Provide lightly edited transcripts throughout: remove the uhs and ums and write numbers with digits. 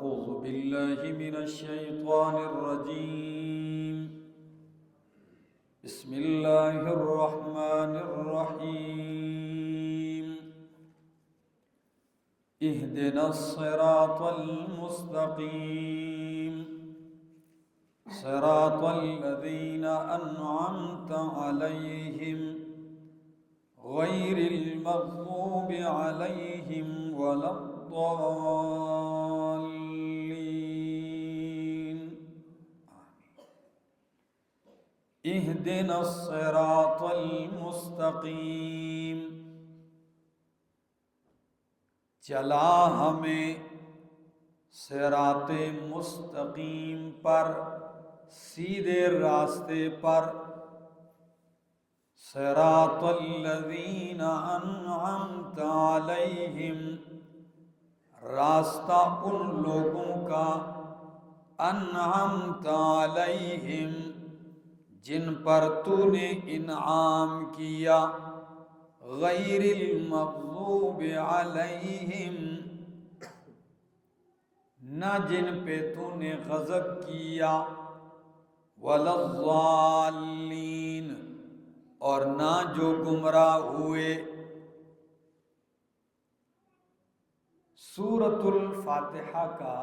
أعوذ بالله من الشيطان الرجيم. بسم الله الرحمن الرحيم. اهدنا الصراط المستقيم صراط الذين أنعمت عليهم غير المغضوب عليهم ولا الضالين. اهدنا الصراط المستقيم. چلا ہمیں صراط مستقیم پر، سیدھے راستے پر. صراط الذین انعمت علیہم، راستہ ان لوگوں کا، انعمت علیہم جن پر تو نے انعام کیا، غیر المغضوب علیہم نہ جن پہ تو نے غضب کیا، ولا الضالین اور نہ جو گمراہ ہوئے. سورۃ الفاتحہ کا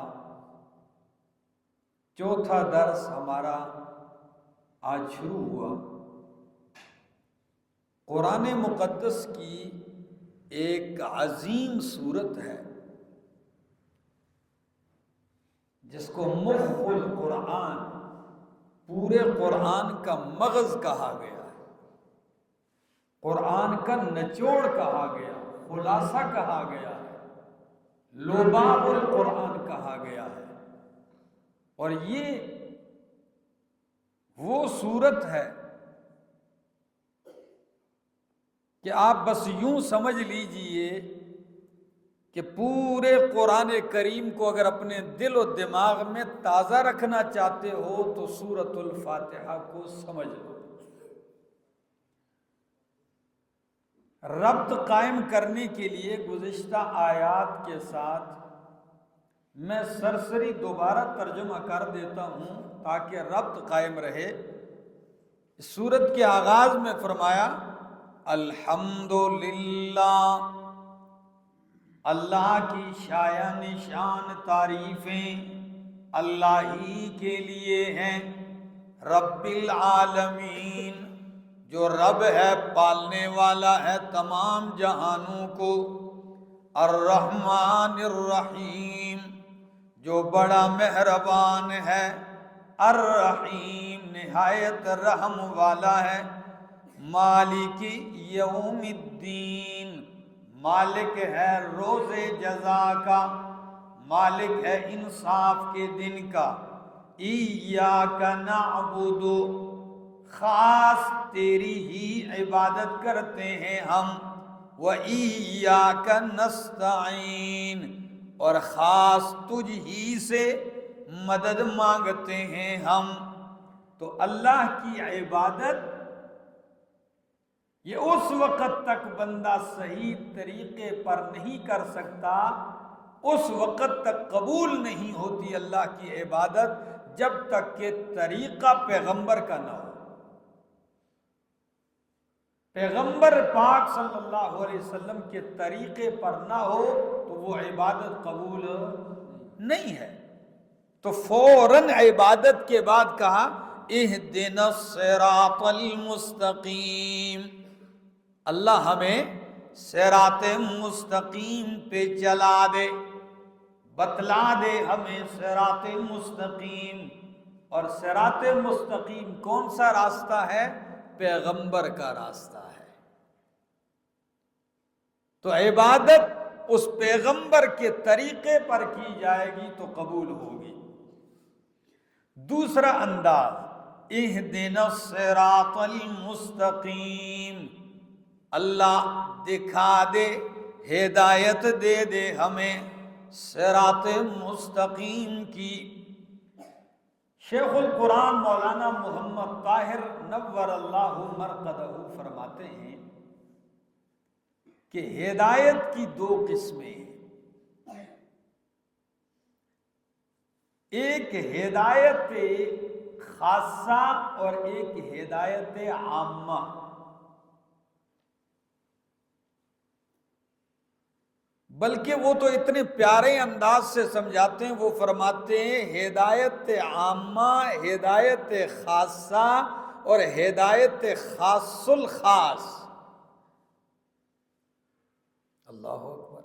چوتھا درس ہمارا آج شروع ہوا. قرآن مقدس کی ایک عظیم سورت ہے جس کو مخ القرآن، پورے قرآن کا مغز کہا گیا ہے، قرآن کا نچوڑ کہا گیا، خلاصہ کہا گیا ہے، لباب القرآن کہا گیا ہے. اور یہ وہ سورت ہے کہ آپ بس یوں سمجھ لیجئے کہ پورے قرآن کریم کو اگر اپنے دل و دماغ میں تازہ رکھنا چاہتے ہو تو سورۃ الفاتحہ کو سمجھ لو. ربط قائم کرنے کے لیے گزشتہ آیات کے ساتھ میں سرسری دوبارہ ترجمہ کر دیتا ہوں تاکہ ربط قائم رہے. سورت کے آغاز میں فرمایا الحمدللہ، اللہ کی شایان شان تعریفیں اللہ ہی کے لیے ہیں. رب العالمین، جو رب ہے، پالنے والا ہے تمام جہانوں کو. الرحمن الرحیم، جو بڑا مہربان ہے. الرحیم، نہایت رحم والا ہے. مالک یوم الدین، مالک ہے روز جزا کا، مالک ہے انصاف کے دن کا. ایاک نعبد، خاص تیری ہی عبادت کرتے ہیں ہم. وَإِيَّاكَ نَسْتَعِينُ، اور خاص تجھ ہی سے مدد مانگتے ہیں ہم. تو اللہ کی عبادت یہ اس وقت تک بندہ صحیح طریقے پر نہیں کر سکتا، اس وقت تک قبول نہیں ہوتی اللہ کی عبادت جب تک کہ طریقہ پیغمبر کا نہ ہو. پیغمبر پاک صلی اللہ علیہ وسلم کے طریقے پر نہ ہو تو وہ عبادت قبول نہیں ہے. تو فوراً عبادت کے بعد کہا اہدنا الصراط المستقیم، اللہ ہمیں صراط مستقیم پہ چلا دے، بتلا دے ہمیں صراط مستقیم. اور صراط مستقیم کون سا راستہ ہے؟ پیغمبر کا راستہ ہے. تو عبادت اس پیغمبر کے طریقے پر کی جائے گی تو قبول ہوگی. دوسرا انداز اہدنا الصراط المستقیم، اللہ دکھا دے، ہدایت دے دے ہمیں صراط مستقیم کی. شیخ القرآن مولانا محمد طاہر نور اللہ مرقدہ فرماتے ہیں کہ ہدایت کی دو قسمیں ہیں. ایک ہدایت خاصہ اور ایک ہدایت عامہ. بلکہ وہ تو اتنے پیارے انداز سے سمجھاتے ہیں، وہ فرماتے ہیں ہدایت عامہ، ہدایت خاصہ اور ہدایت خاص الخاص. اللہ اکبر.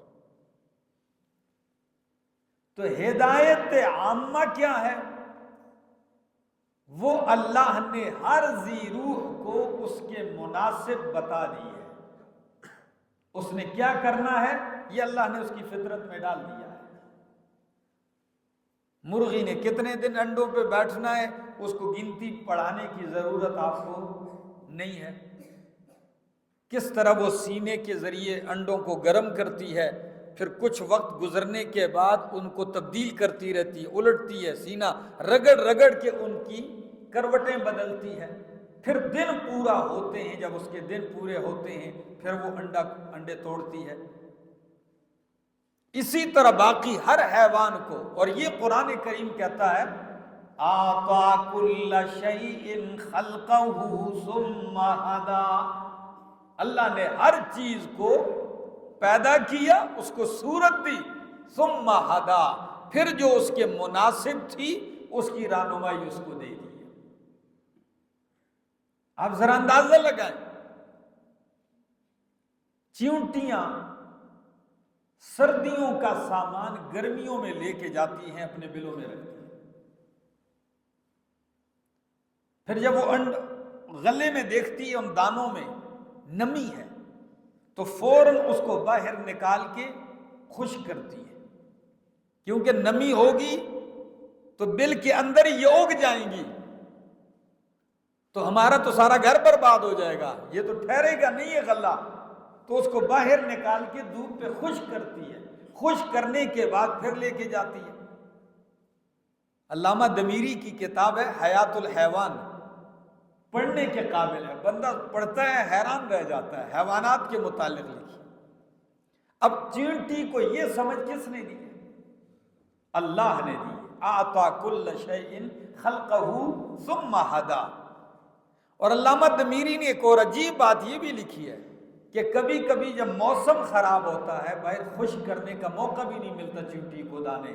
تو ہدایت عامہ کیا ہے؟ وہ اللہ نے ہر ذی روح کو اس کے مناسب بتا دی ہے. اس نے کیا کرنا ہے یہ اللہ نے اس کی فطرت میں ڈال دیا ہے. مرغی نے کتنے دن انڈوں پہ بیٹھنا ہے اس کو گنتی پڑھانے کی ضرورت آپ کو نہیں ہے. کس طرح وہ سینے کے ذریعے انڈوں کو گرم کرتی ہے، پھر کچھ وقت گزرنے کے بعد ان کو تبدیل کرتی رہتی ہے، الٹتی ہے، سینہ رگڑ رگڑ کے ان کی کروٹیں بدلتی ہے. پھر دن پورا ہوتے ہیں، جب اس کے دن پورے ہوتے ہیں پھر وہ انڈے توڑتی ہے. اسی طرح باقی ہر حیوان کو. اور یہ قرآن کریم کہتا ہے آتا کل شیء خلقہ ثم ہدی. اللہ نے ہر چیز کو پیدا کیا، اس کو صورت دی، ثم ہدی، پھر جو اس کے مناسب تھی اس کی رہنمائی اس کو دے دی. آپ ذرا اندازہ لگائیں، چیونٹیاں سردیوں کا سامان گرمیوں میں لے کے جاتی ہیں، اپنے بلوں میں رکھتی ہیں. پھر جب وہ غلے میں دیکھتی ہے ان دانوں میں نمی ہے تو فوراً اس کو باہر نکال کے خشک کرتی ہے، کیونکہ نمی ہوگی تو بل کے اندر یہ اگ جائیں گی تو ہمارا تو سارا گھر برباد ہو جائے گا، یہ تو ٹھہرے گا نہیں ہے غلہ. تو اس کو باہر نکال کے دھوپ پہ خشک کرتی ہے، خشک کرنے کے بعد پھر لے کے جاتی ہے. علامہ دمیری کی کتاب ہے حیات الحیوان، پڑھنے کے قابل ہے، بندہ پڑھتا ہے حیران رہ جاتا ہے، حیوانات کے متعلق لکھی. اب چینٹی کو یہ سمجھ کس نے دی؟ اللہ نے دی. اعطا کل شیء خلقہ ثم ہدی. اور علامہ دمیری نے ایک اور عجیب بات یہ بھی لکھی ہے کہ کبھی کبھی جب موسم خراب ہوتا ہے، باہر خشک کرنے کا موقع بھی نہیں ملتا چیونٹی کو دانے،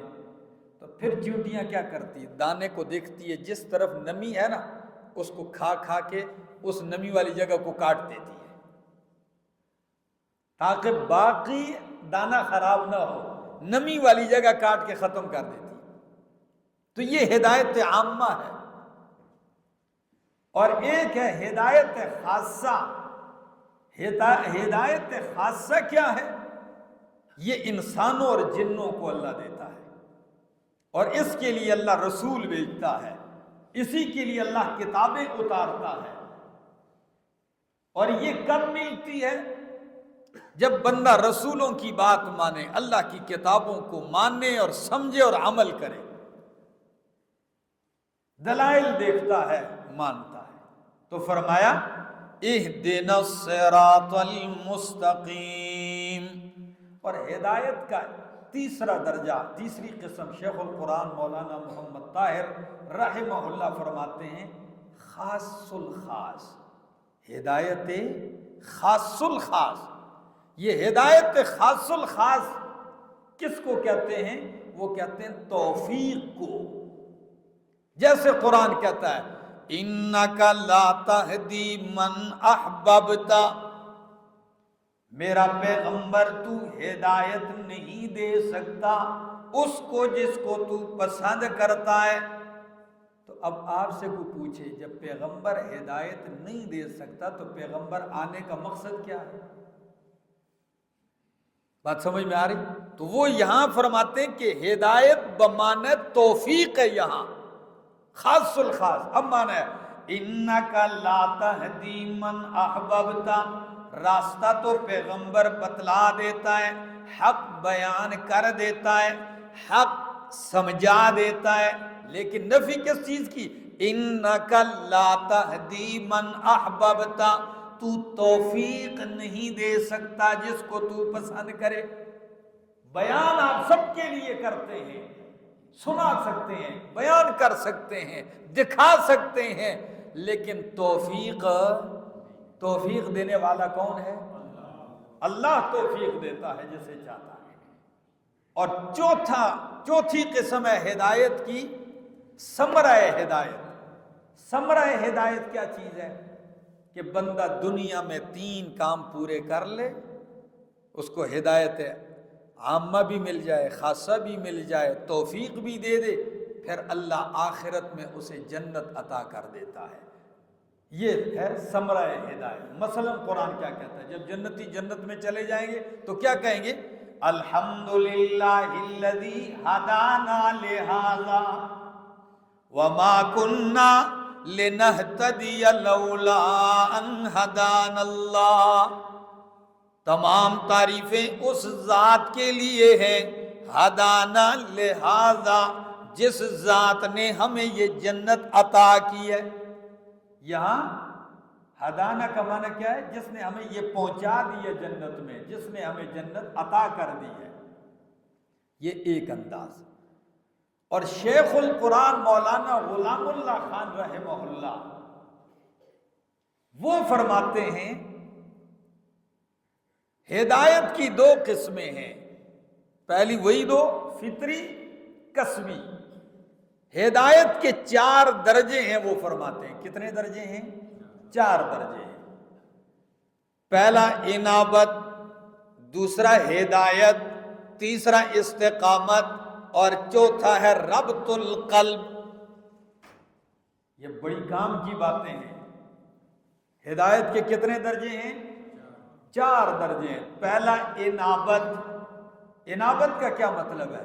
تو پھر چیونٹیاں کیا کرتی ہیں، دانے کو دیکھتی ہے جس طرف نمی ہے نا اس کو کھا کھا کے اس نمی والی جگہ کو کاٹ دیتی ہے تاکہ باقی دانہ خراب نہ ہو، نمی والی جگہ کاٹ کے ختم کر دیتی ہے. تو یہ ہدایت عامہ ہے. اور ایک ہے ہدایت خاصہ. ہدایت خاصہ کیا ہے؟ یہ انسانوں اور جنوں کو اللہ دیتا ہے، اور اس کے لیے اللہ رسول بھیجتا ہے، اسی کے لیے اللہ کتابیں اتارتا ہے. اور یہ کب ملتی ہے؟ جب بندہ رسولوں کی بات مانے، اللہ کی کتابوں کو مانے اور سمجھے اور عمل کرے، دلائل دیکھتا ہے، مانتا ہے. تو فرمایا اہدنا الصراط المستقیم. اور ہدایت کا تیسرا درجہ، تیسری قسم شیخ القرآن مولانا محمد طاہر رحمہ اللہ فرماتے ہیں خاص الخاص. ہدایت خاص الخاص. یہ ہدایت خاص الخاص کس کو کہتے ہیں؟ وہ کہتے ہیں توفیق کو. جیسے قرآن کہتا ہے اِنَّكَ لَا تَهْدِي مَنْ أَحْبَبْتَ، میرا پیغمبر تو ہدایت نہیں دے سکتا اس کو جس کو تو پسند کرتا ہے. تو اب آپ سے کوئی پوچھے جب پیغمبر ہدایت نہیں دے سکتا تو پیغمبر آنے کا مقصد کیا ہے؟ بات سمجھ میں آ رہی؟ تو وہ یہاں فرماتے ہیں کہ ہدایت بمعنی توفیق ہے. یہاں خاص الخاص. اب معنی ہے اِنَّكَ لَا تَهْدِي مَنْ أَحْبَبْتَ، راستہ تو پیغمبر بتلا دیتا ہے، حق بیان کر دیتا ہے، حق سمجھا دیتا ہے، لیکن نفی کس چیز کی؟ اِنَّكَ لَا تَهْدِي مَنْ أَحْبَبْتَ، تو توفیق نہیں دے سکتا جس کو تو پسند کرے. بیان آپ سب کے لیے کرتے ہیں، سنا سکتے ہیں، بیان کر سکتے ہیں، دکھا سکتے ہیں، لیکن توفیق دینے والا کون ہے؟ اللہ توفیق دیتا ہے جسے چاہتا ہے۔ اور چوتھی قسم ہے ہدایت کی، ثمرہ ہدایت۔ ثمرہ ہدایت کیا چیز ہے؟ کہ بندہ دنیا میں 3 کام پورے کر لے، اس کو ہدایت عامہ بھی مل جائے، خاصہ بھی مل جائے، توفیق بھی دے دے، پھر اللہ آخرت میں اسے جنت عطا کر دیتا ہے۔ یہ ہے ثمرہ ہدایت۔ مثلا قرآن کیا کہتا ہے؟ جب جنتی جنت میں چلے جائیں گے تو کیا کہیں گے؟ الحمدللہ الذی ہدانا لہذا وما کننا لنہتدی لولا ان ہدانا اللہ۔ تمام تعریفیں اس ذات کے لیے ہیں، ہدانا لہذا، جس ذات نے ہمیں یہ جنت عطا کی ہے۔ یہاں ہدانا کا معنی کیا ہے؟ جس نے ہمیں یہ پہنچا دی ہے جنت میں، جس نے ہمیں جنت عطا کر دی ہے۔ یہ ایک انداز۔ اور شیخ القرآن مولانا غلام اللہ خان رحمہ اللہ وہ فرماتے ہیں ہدایت کی 2 قسمیں ہیں۔ پہلی وہی 2، فطری، کسبی۔ ہدایت کے 4 درجے ہیں، وہ فرماتے ہیں۔ کتنے درجے ہیں؟ 4 درجے ہیں۔ پہلا انابت، دوسرا ہدایت، تیسرا استقامت، اور چوتھا ہے ربط القلب۔ یہ بڑی کام کی باتیں ہیں۔ ہدایت کے کتنے درجے ہیں؟ 4 درجے ہیں۔ پہلا انابت۔ انابت کا کیا مطلب ہے؟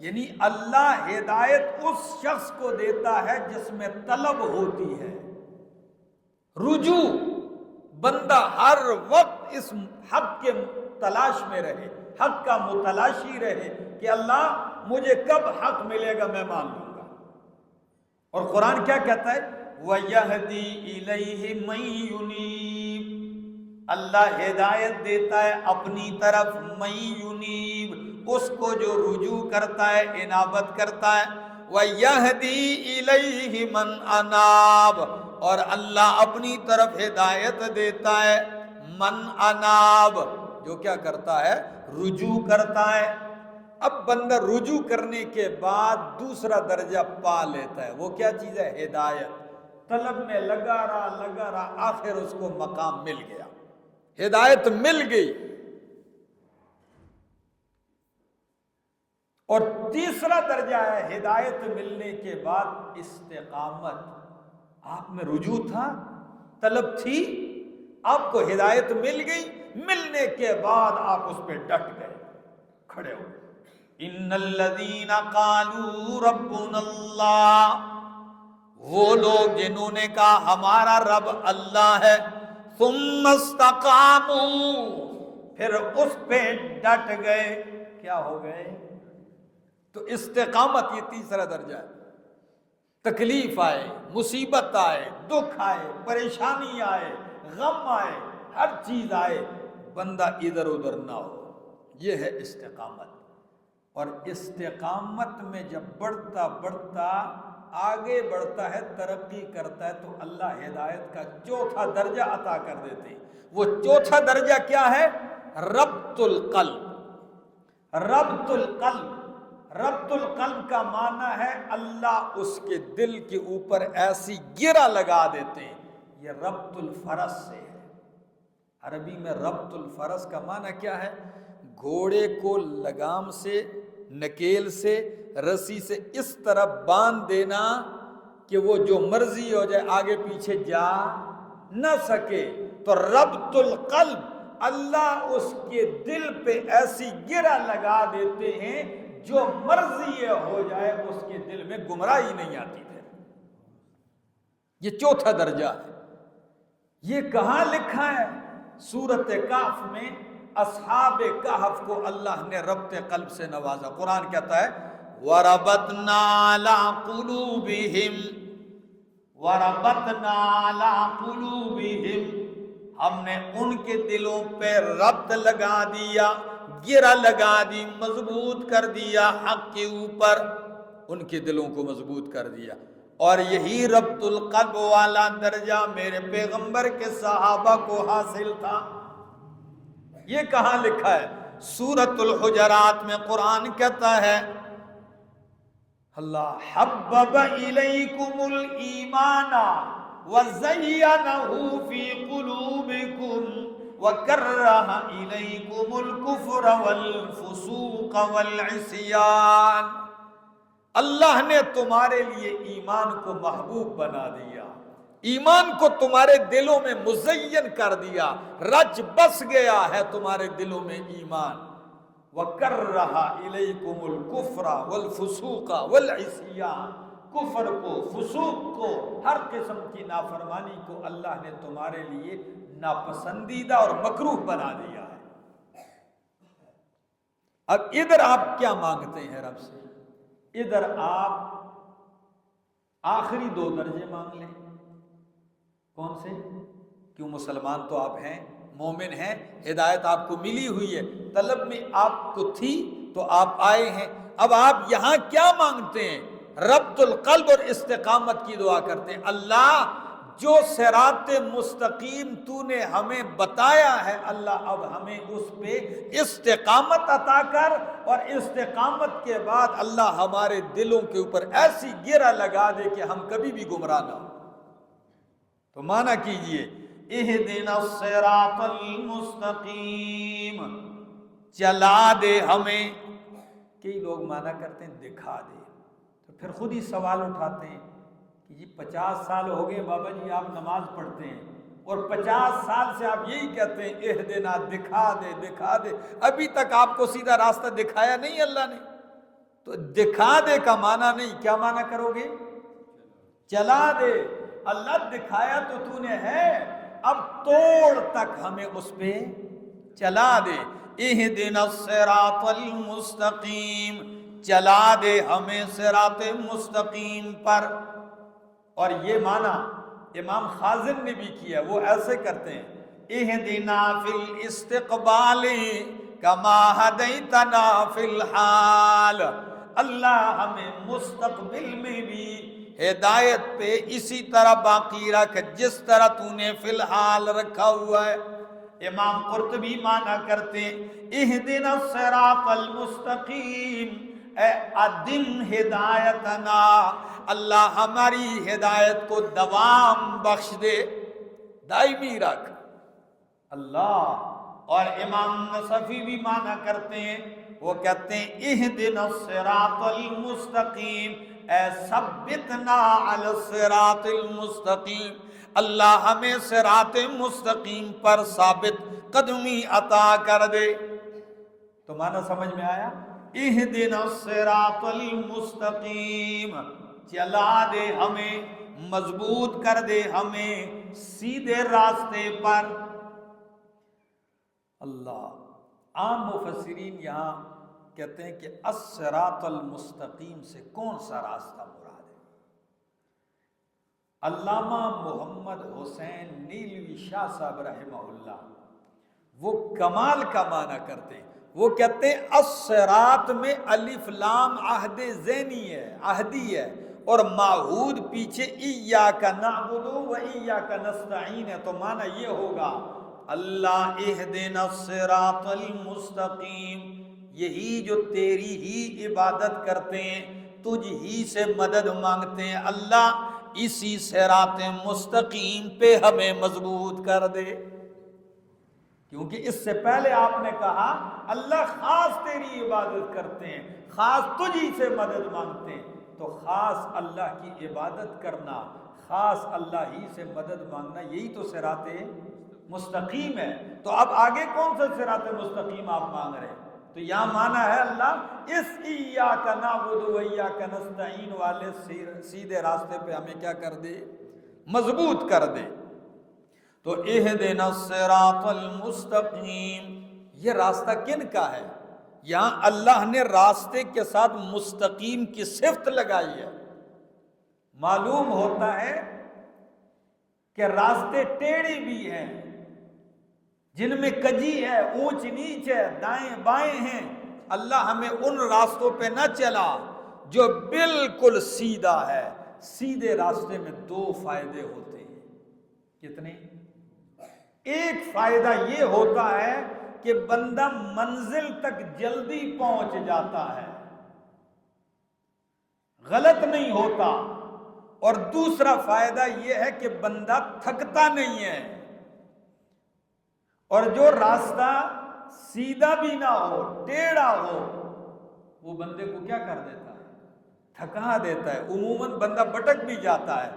یعنی اللہ ہدایت اس شخص کو دیتا ہے جس میں طلب ہوتی ہے، رجوع، بندہ ہر وقت اس حق کے تلاش میں رہے، حق کا متلاشی رہے کہ اللہ مجھے کب حق ملے گا میں مان لوں گا۔ اور قرآن کیا کہتا ہے؟ وَيَهْدِي إِلَيْهِ مَن يُنِيبُ، اللہ ہدایت دیتا ہے اپنی طرف، مَن يُنِيبُ، اس کو جو رجوع کرتا ہے، انابت کرتا ہے۔ وَيَهْدِي إِلَيْهِ مَنْ أَنَابَ، اور اللہ اپنی طرف ہدایت دیتا ہے من اناب، جو کیا کرتا ہے؟ رجوع کرتا ہے۔ اب بندہ رجوع کرنے کے بعد دوسرا درجہ پا لیتا ہے، وہ کیا چیز ہے؟ ہدایت۔ طلب میں لگا رہا، آخر اس کو مقام مل گیا، ہدایت مل گئی۔ اور تیسرا درجہ ہے ہدایت ملنے کے بعد استقامت۔ آپ میں رجوع تھا، طلب تھی، آپ کو ہدایت مل گئی، ملنے کے بعد آپ اس پہ ڈٹ گئے، کھڑے ہو گئے۔ ان الذین قالوا ربنا اللہ، وہ لوگ جنہوں نے کہا ہمارا رب اللہ ہے، ثم استقاموا، پھر اس پہ ڈٹ گئے، کیا ہو گئے؟ تو استقامت یہ تیسرا درجہ ہے۔ تکلیف آئے، مصیبت آئے، دکھ آئے، پریشانی آئے، غم آئے، ہر چیز آئے، بندہ ادھر ادھر نہ ہو، یہ ہے استقامت۔ اور استقامت میں جب بڑھتا آگے بڑھتا ہے، ترقی کرتا ہے، تو اللہ ہدایت کا 4تھا درجہ عطا کر دیتے ہیں۔ وہ 4تھا درجہ کیا ہے؟ ربط القلب۔ ربط القلب، ربط القلب کا معنی ہے اللہ اس کے دل کے اوپر ایسی گرہ لگا دیتے ہیں۔ یہ ربط الفرس سے ہے۔ عربی میں ربط الفرس کا معنی کیا ہے؟ گھوڑے کو لگام سے، نکیل سے، رسی سے اس طرح باندھ دینا کہ وہ جو مرضی ہو جائے آگے پیچھے جا نہ سکے۔ تو ربط القلب، اللہ اس کے دل پہ ایسی گرہ لگا دیتے ہیں جو مرضی ہو جائے اس کے دل میں گمراہی نہیں آتی تھی۔ یہ 4تھا درجہ ہے۔ یہ کہاں لکھا ہے؟ سورۃ کہف میں اصحاب کہف کو اللہ نے ربط قلب سے نوازا۔ قرآن کہتا ہے وَرَبَطْنَا عَلَىٰ قُلُوبِهِمْ، وَرَبَطْنَا عَلَىٰ قُلُوبِهِمْ، ہم نے ان کے دلوں پہ ربط لگا دیا، گرہ لگا دی، مضبوط کر دیا حق کے اوپر۔ ان کے دلوں کو مضبوط کر دیا. اور یہی ربط القلب والا درجہ میرے پیغمبر کے صحابہ کو حاصل تھا. یہ کہاں لکھا ہے؟ سورۃ الحجرات میں قرآن کہتا ہے اللہ حبب الیکم الایمان وزینہ فی قلوبکم وکرہ الیکم الکفر والفسوق والعصیان. اللہ نے تمہارے لیے ایمان کو محبوب بنا دیا، ایمان کو تمہارے دلوں میں مزین کر دیا، رچ بس گیا ہے تمہارے دلوں میں ایمان. وَكَرَّهَ إِلَيْكُمُ الْكُفْرَ وَالْفُسُوقَ وَالْعِصْيَانَ. کفر کو، فسوق کو، ہر قسم کی نافرمانی کو اللہ نے تمہارے لیے ناپسندیدہ اور مکروہ بنا دیا ہے. اب ادھر آپ کیا مانگتے ہیں رب سے؟ ادھر آپ آخری 2 درجے مانگ لیں. کون سے؟ کیوں مسلمان تو آپ ہیں، مومن ہیں، ہدایت آپ کو ملی ہوئی ہے، طلب میں آپ کو تھی تو آپ آئے ہیں. اب آپ یہاں کیا مانگتے ہیں؟ ربط القلب اور استقامت کی دعا کرتے ہیں. اللہ جو صراط مستقیم تو نے ہمیں بتایا ہے، اللہ اب ہمیں اس پہ استقامت عطا کر، اور استقامت کے بعد اللہ ہمارے دلوں کے اوپر ایسی گرہ لگا دے کہ ہم کبھی بھی گمراہ نہ ہوں. تو معنی کیجئے اہدنا الصراط المستقیم، چلا دے ہمیں. کئی لوگ معنی کرتے ہیں دکھا دے، تو پھر خود ہی سوال اٹھاتے ہیں کہ جی 50 سال ہو گئے بابا جی آپ نماز پڑھتے ہیں، اور 50 سال سے آپ یہی کہتے ہیں اہدنا، دکھا دے دکھا دے، ابھی تک آپ کو سیدھا راستہ دکھایا نہیں اللہ نے. تو دکھا دے کا معنی نہیں، کیا معنی کرو گے؟ چلا دے. اللہ دکھایا تو نے ہے، اب توڑ تک ہمیں اس پہ چلا دے. اہدنا الصراط المستقیم، چلا دے ہمیں صراط مستقیم پر. اور یہ معنی امام خازن نے بھی کیا، وہ ایسے کرتے ہیں اہدنا فی الاستقبال کما ہدیتنا فی الحال. اللہ ہمیں مستقبل میں بھی ہدایت پہ اسی طرح باقی رکھ جس طرح تو نے فی الحال رکھا ہوا ہے. امام قرطبی معنی کرتے اہدنا الصراط المستقیم اے ادم ہدایتنا، اللہ ہماری ہدایت کو دوام بخش دے، دائمی رکھ اللہ. اور امام نصفی بھی معنی کرتے ہیں، وہ کہتے ہیں اہدنا الصراط المستقیم اے ثبتنا علی الصراط المستقیم، اللہ ہمیں صراط مستقیم پر ثابت قدمی عطا کر دے. تو معنی سمجھ میں آیا؟ اہدنا الصراط المستقیم، چلا دے ہمیں، مضبوط کر دے ہمیں سیدھے راستے پر. اللہ. عام مفسرین یہاں کہتے ہیں کہ الصراط المستقیم سے کون سا راستہ مراد ہے؟ علامہ محمد حسین نیلوی شاہ صاحب رحمہ اللہ وہ کمال کا معنی کرتے ہیں. وہ کہتے ہیں الصراط میں الف لام عہد ذہنی ہے، عہدی ہے، اور معہود پیچھے ایاک نعبد و ایاک نستعین ہے. تو معنی یہ ہوگا اللہ اہدنا الصراط المستقیم، یہی جو تیری ہی عبادت کرتے ہیں، تجھ ہی سے مدد مانگتے ہیں، اللہ اسی صراط مستقیم پہ ہمیں مضبوط کر دے. کیونکہ اس سے پہلے آپ نے کہا اللہ خاص تیری عبادت کرتے ہیں، خاص تجھ ہی سے مدد مانگتے ہیں. تو خاص اللہ کی عبادت کرنا، خاص اللہ ہی سے مدد مانگنا، یہی تو صراط مستقیم ہے. تو اب آگے کون سا صراط مستقیم آپ مانگ رہے ہیں؟ تو یہاں مانا ہے اللہ اس ایاک نعبد و ایاک نستعین والے سیدھے راستے پہ ہمیں کیا کر دے؟ مضبوط کر دے. تو اہدنا الصراط المستقیم، یہ راستہ کن کا ہے؟ یہاں اللہ نے راستے کے ساتھ مستقیم کی صفت لگائی ہے. معلوم ہوتا ہے کہ راستے ٹیڑھی بھی ہیں، جن میں کجی ہے، اونچ نیچ ہے، دائیں بائیں ہیں. اللہ ہمیں ان راستوں پہ نہ چلا جو بالکل سیدھا ہے. سیدھے راستے میں دو فائدے ہوتے ہیں. کتنے؟ ایک فائدہ یہ ہوتا ہے کہ بندہ منزل تک جلدی پہنچ جاتا ہے، غلط نہیں ہوتا. اور دوسرا فائدہ یہ ہے کہ بندہ تھکتا نہیں ہے. اور جو راستہ سیدھا بھی نہ ہو، ٹیڑھا ہو، وہ بندے کو کیا کر دیتا ہے؟ تھکا دیتا ہے. عموماً بندہ بھٹک بھی جاتا ہے.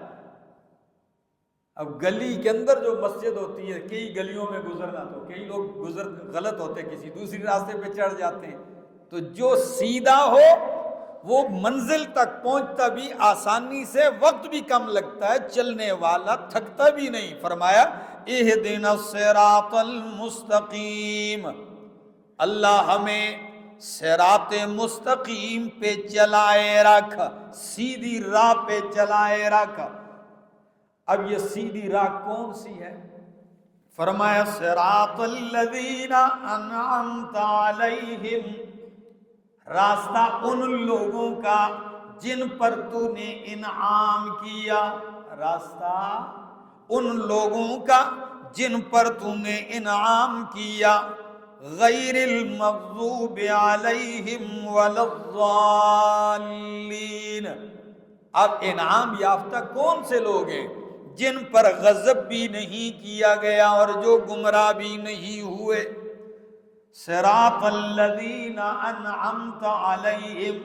اب گلی کے اندر جو مسجد ہوتی ہے، کئی گلیوں میں گزرنا، تو کئی لوگ غلط ہوتے ہیں، کسی دوسری راستے پہ چڑھ جاتے ہیں. تو جو سیدھا ہو وہ منزل تک پہنچتا بھی آسانی سے، وقت بھی کم لگتا ہے، چلنے والا تھکتا بھی نہیں. فرمایا اہدنا الصراط المستقیم، اللہ ہمیں صراط مستقیم پہ چلائے رکھ، سیدھی راہ پہ چلائے رکھ. اب یہ سیدھی راہ کون سی ہے؟ فرمایا صراط الذین انعمت علیہم، راستہ ان لوگوں کا جن پر تو نے انعام کیا. راستہ ان لوگوں کا جن پر تو نے انعام کیا. غیر المغضوب علیہم ولا الضالین. اب انعام یافتہ کون سے لوگ ہیں؟ جن پر غضب بھی نہیں کیا گیا اور جو گمراہ بھی نہیں ہوئے. صراط الذین انعمت علیہم،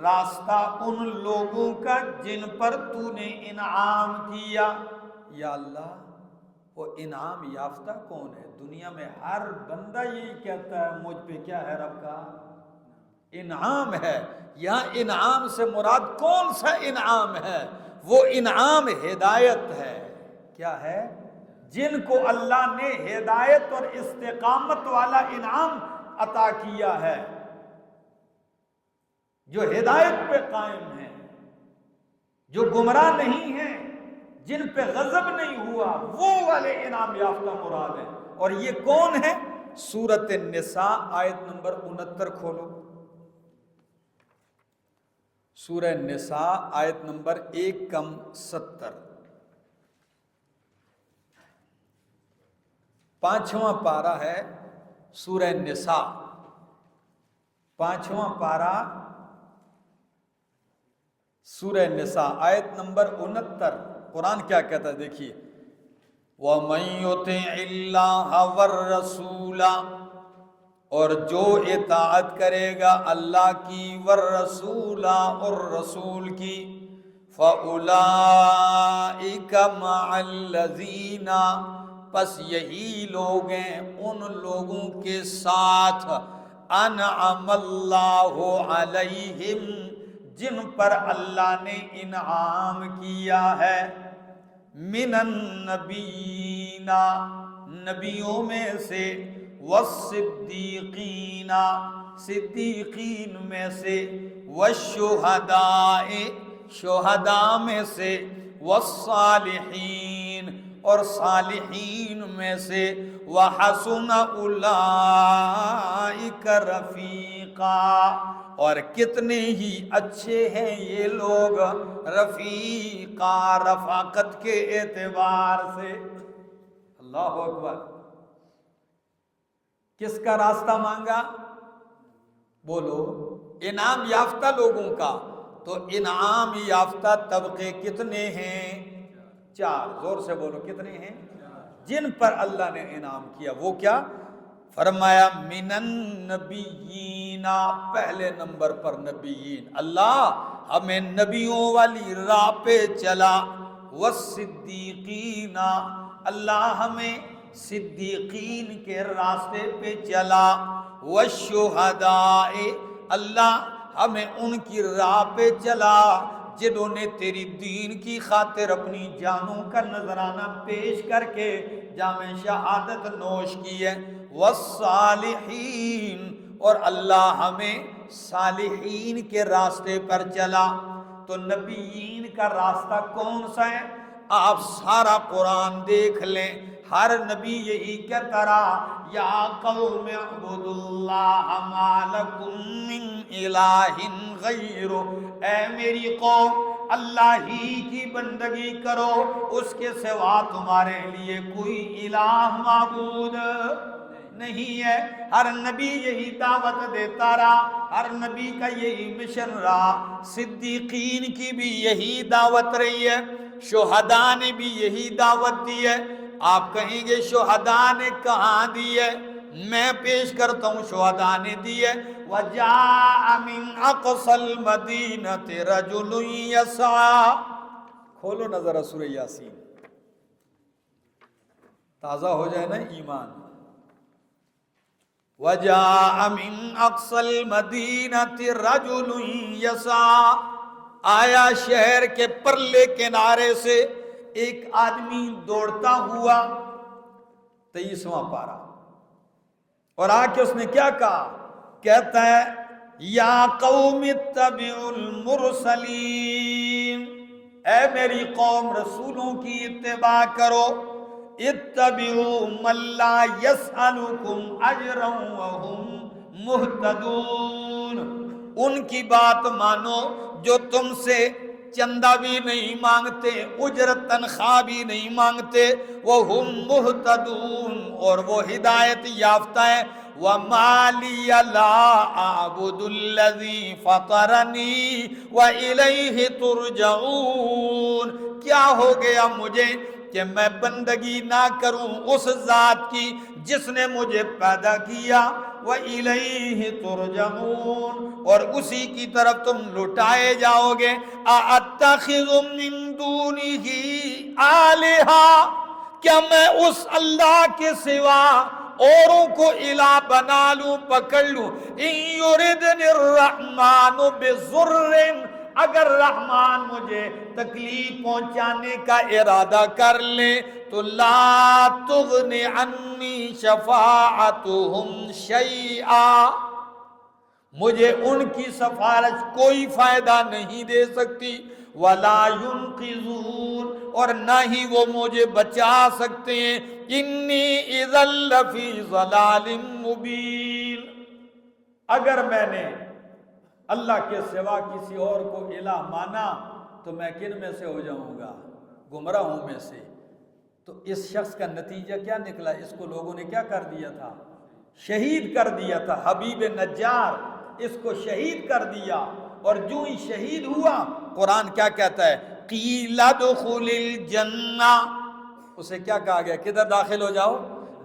راستہ ان لوگوں کا جن پر تو نے انعام کیا. یا اللہ، وہ انعام یافتہ کون ہے؟ دنیا میں ہر بندہ یہی کہتا ہے مجھ پہ کیا ہے؟ رب کا انعام ہے. یہاں انعام سے مراد کون سا انعام ہے؟ وہ انعام ہدایت ہے. کیا ہے؟ جن کو اللہ نے ہدایت اور استقامت والا انعام عطا کیا ہے، جو ہدایت پہ قائم ہیں، جو گمراہ نہیں ہیں، جن پہ غضب نہیں ہوا، وہ والے انعام یافتہ مراد ہیں. اور یہ کون ہے؟ سورۃ النساء آیت نمبر 69 کھولو. سورہ نساء آیت نمبر 1:70، 5واں پارہ ہے سورہ نساء، 5واں پارہ سورہ نساء آیت نمبر 69. قرآن کیا کہتا ہے دیکھیے، وَمَن يُطِعِ اللَّهَ وَالرَّسُولَ، اور جو اطاعت کرے گا اللہ کی، والرسول اور رسول کی، فَأُولَئِكَ مَعَ الَّذِينَ، پس یہی لوگ ہیں ان لوگوں کے ساتھ، انعم اللہ علیہم، جن پر اللہ نے انعام کیا ہے، من النبیین، نبیوں میں سے، والصدیقین، صدیقین میں سے، والشہداء، شہداء میں سے، والصالحین، اور صالحین میں سے، وحسن اولئک رفیقا، اور کتنے ہی اچھے ہیں یہ لوگ رفیقا، رفاقت کے اعتبار سے. اللہ اکبر. کس کا راستہ مانگا؟ بولو، انعام یافتہ لوگوں کا. تو انعام یافتہ طبقے کتنے ہیں؟ 4. زور سے بولو، کتنے ہیں؟ جن پر اللہ نے انعام کیا. وہ کیا؟ فرمایا من النبیین، پہلے نمبر پر نبیین، اللہ ہمیں نبیوں والی راہ پہ چلا. والصدیقین، اللہ ہمیں صدیقین کے راستے پہ چلا. والشہداء، اللہ ہمیں ان کی راہ پہ چلا جنہوں نے تیری دین کی خاطر اپنی جانوں کا نذرانہ پیش کر کے جام شہادت نوش کی ہے. والصالحین، اور اللہ ہمیں صالحین کے راستے پر چلا. تو نبیین کا راستہ کون سا ہے؟ آپ سارا قرآن دیکھ لیں، ہر نبی یہی کہتا رہا، یا قوم اعبدوا اللہ ما لکم من الہ غیرہ، اے میری قوم اللہ ہی کی بندگی کرو، اس کے سوا تمہارے لیے کوئی الہ معبود نہیں ہے۔ ہر نبی یہی دعوت دیتا رہا، ہر نبی کا یہی مشن رہا، صدیقین کی بھی یہی دعوت رہی ہے، شہداء نے بھی یہی دعوت دی ہے۔ آپ کہیں گے شہداء نے کہاں دی ہے؟ میں پیش کرتا ہوں، شہداء نے دی ہے، وَجَاءَ مِنْ أَقْصَى الْمَدِينَةِ رَجُلٌ يَسْعَىٰ۔ کھولو نظر سورہ یاسین، تازہ ہو جائے نا ایمان۔ وَجَاءَ مِنْ أَقْصَى الْمَدِينَةِ رَجُلٌ يَسْعَىٰ، آیا شہر کے پرلے کنارے سے ایک آدمی دوڑتا ہوا، 23واں پارہ، اور آ کے اس نے کیا کہا؟ کہتا ہے یا قوم اتبعوا المرسلین، اے میری قوم رسولوں کی اتباع کرو، اتبعوا من لا یسألکم اجرا وهم مہتدون، ان کی بات مانو جو تم سے چندہ بھی نہیں مانگتے، اجرت تنخواہ بھی نہیں مانگتے، وہم مہتدون، اور وہ ہدایت یافتہ ہیں۔ وَمَا لِيَ لَا أَعْبُدُ الَّذِي فَطَرَنِي وَإِلَيْهِ تُرْجَعُونَ، کیا ہو گیا مجھے کہ میں بندگی نہ کروں اس ذات کی جس نے مجھے پیدا کیا، وَإِلَيْهِ تُرْجَعُونَ، اور اسی کی طرف تم لٹائے جاؤ گے۔ أَأَتَّخِذُ مِن دُونِهِ آلِهَةً، کیا میں اس اللہ کے سوا اوروں کو الہ بنا لوں، پکڑ لوں؟ إِن يُرِدْنِ الرَّحْمَنُ بِضُرٍّ، اگر رحمان مجھے تکلیف پہنچانے کا ارادہ کر لے تو لا تغن عنی شفاعتهم شیئا، مجھے ان کی سفارش کوئی فائدہ نہیں دے سکتی، ولا ينقذون، اور نہ ہی وہ مجھے بچا سکتے ہیں، انی اذا لفی ضلال مبین، اگر میں نے اللہ کے سوا کسی اور کو الہ مانا تو میں کن میں سے ہو جاؤں گا؟ گمراہوں میں سے۔ تو اس شخص کا نتیجہ کیا نکلا؟ اس کو لوگوں نے کیا کر دیا تھا؟ شہید کر دیا تھا۔ حبیب نجار اس کو شہید کر دیا، اور جو ہی شہید ہوا قرآن کیا کہتا ہے؟ قیل ادخل الجنہ، اسے کیا کہا گیا؟ کدھر داخل ہو جاؤ؟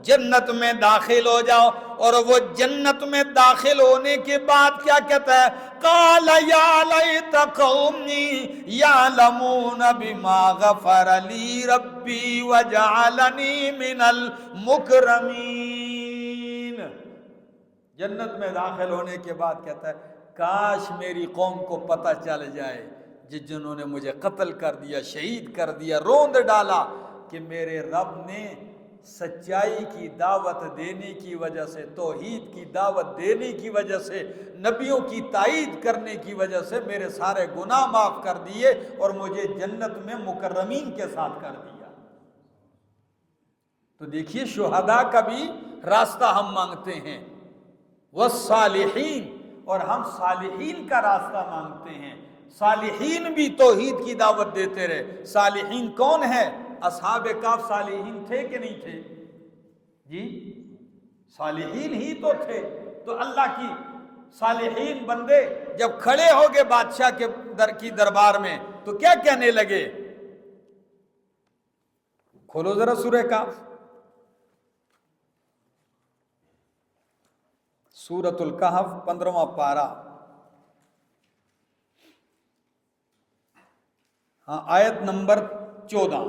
جنت میں داخل ہو جاؤ۔ اور وہ جنت میں داخل ہونے کے بعد کیا کہتا ہے؟ قال یا لیت قومی یعلمون بما غفر لی ربی وجعلنی من المکرمین، جنت میں داخل ہونے کے بعد کہتا ہے کاش میری قوم کو پتہ چل جائے جنہوں نے مجھے قتل کر دیا، شہید کر دیا، روند ڈالا، کہ میرے رب نے سچائی کی دعوت دینے کی وجہ سے، توحید کی دعوت دینے کی وجہ سے، نبیوں کی تائید کرنے کی وجہ سے میرے سارے گناہ معاف کر دیے اور مجھے جنت میں مکرمین کے ساتھ کر دیا۔ تو دیکھیے شہداء کا بھی راستہ ہم مانگتے ہیں، والصالحین، اور ہم صالحین کا راستہ مانگتے ہیں۔ صالحین بھی توحید کی دعوت دیتے رہے۔ صالحین کون ہے؟ اصحاب کہف صالحین تھے کہ نہیں تھے؟ جی صالحین ہی تو تھے۔ تو اللہ کی صالحین بندے جب کھڑے ہو گئے بادشاہ کے دربار میں تو کیا کہنے لگے؟ کھولو ذرا سورہ کہف، سورۃ الکہف 15واں پارہ، ہاں آیت نمبر 14۔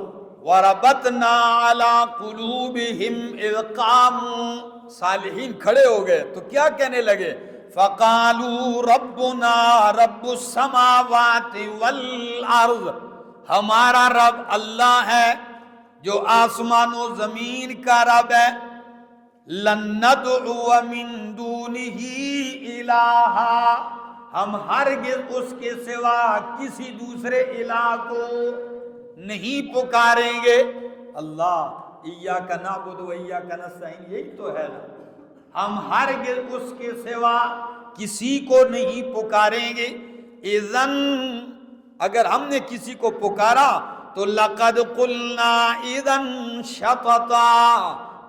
وَرَبَطْنَا عَلَىٰ قُلُوبِهِمْ إِذْ قَامُوا، صالحین کھڑے ہو گئے تو کیا کہنے لگے؟ فَقَالُوا رَبُّنَا رَبُّ السَّمَاوَاتِ وَالْأَرْضِ، ہمارا رب اللہ ہے جو آسمان و زمین کا رب ہے۔ لَن نَّدْعُوَ مِن دُونِهِ إِلَٰهًا، ہم ہرگز اس کے سوا کسی دوسرے الہ کو نہیں پکاریں گے۔ اللہ ایاک نعبد و ایاک نستعین، یہی تو ہے نا، ہم ہرگز اس کے سوا کسی کو نہیں پکاریں گے۔ اذن اگر ہم نے کسی کو پکارا تو لقد قلنا اذن شططا،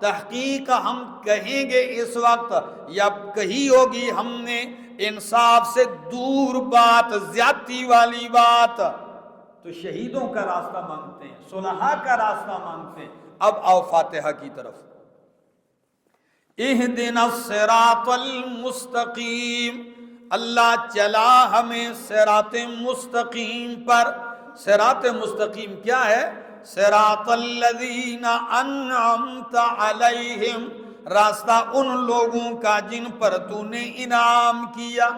تحقیق ہم کہیں گے اس وقت، یا کہی ہوگی ہم نے انصاف سے دور بات، زیادتی والی بات۔ تو شہیدوں کا راستہ مانگتے ہیں، صلحاء کا راستہ مانگتے ہیں۔ اب آؤ فاتحہ کی طرف۔ اہدنا الصراط المستقیم، اللہ چلا ہمیں صراط مستقیم پر۔ صراط مستقیم کیا ہے؟ صراط الذین انعمت علیہم، راستہ ان لوگوں کا جن پر تو نے انعام کیا۔